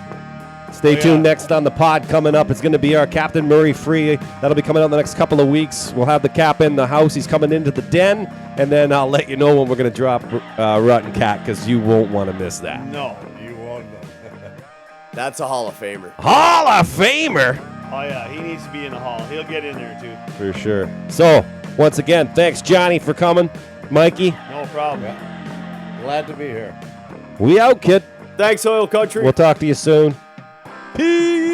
Stay yeah. tuned next on the pod coming up. It's going to be our Captain Murray Free. That'll be coming out in the next couple of weeks. We'll have the cap in the house. He's coming into the den. And then I'll let you know when we're going to drop Rotten Cat because you won't want to miss that. No. You won't know. That's a Hall of Famer. Hall of Famer. Oh yeah, he needs to be in the hall. He'll get in there too. For sure. So, once again, thanks, Johnny, for coming. Mikey, No problem. Glad to be here. we out, kid. Thanks, Oil Country. We'll talk to you soon. Peace.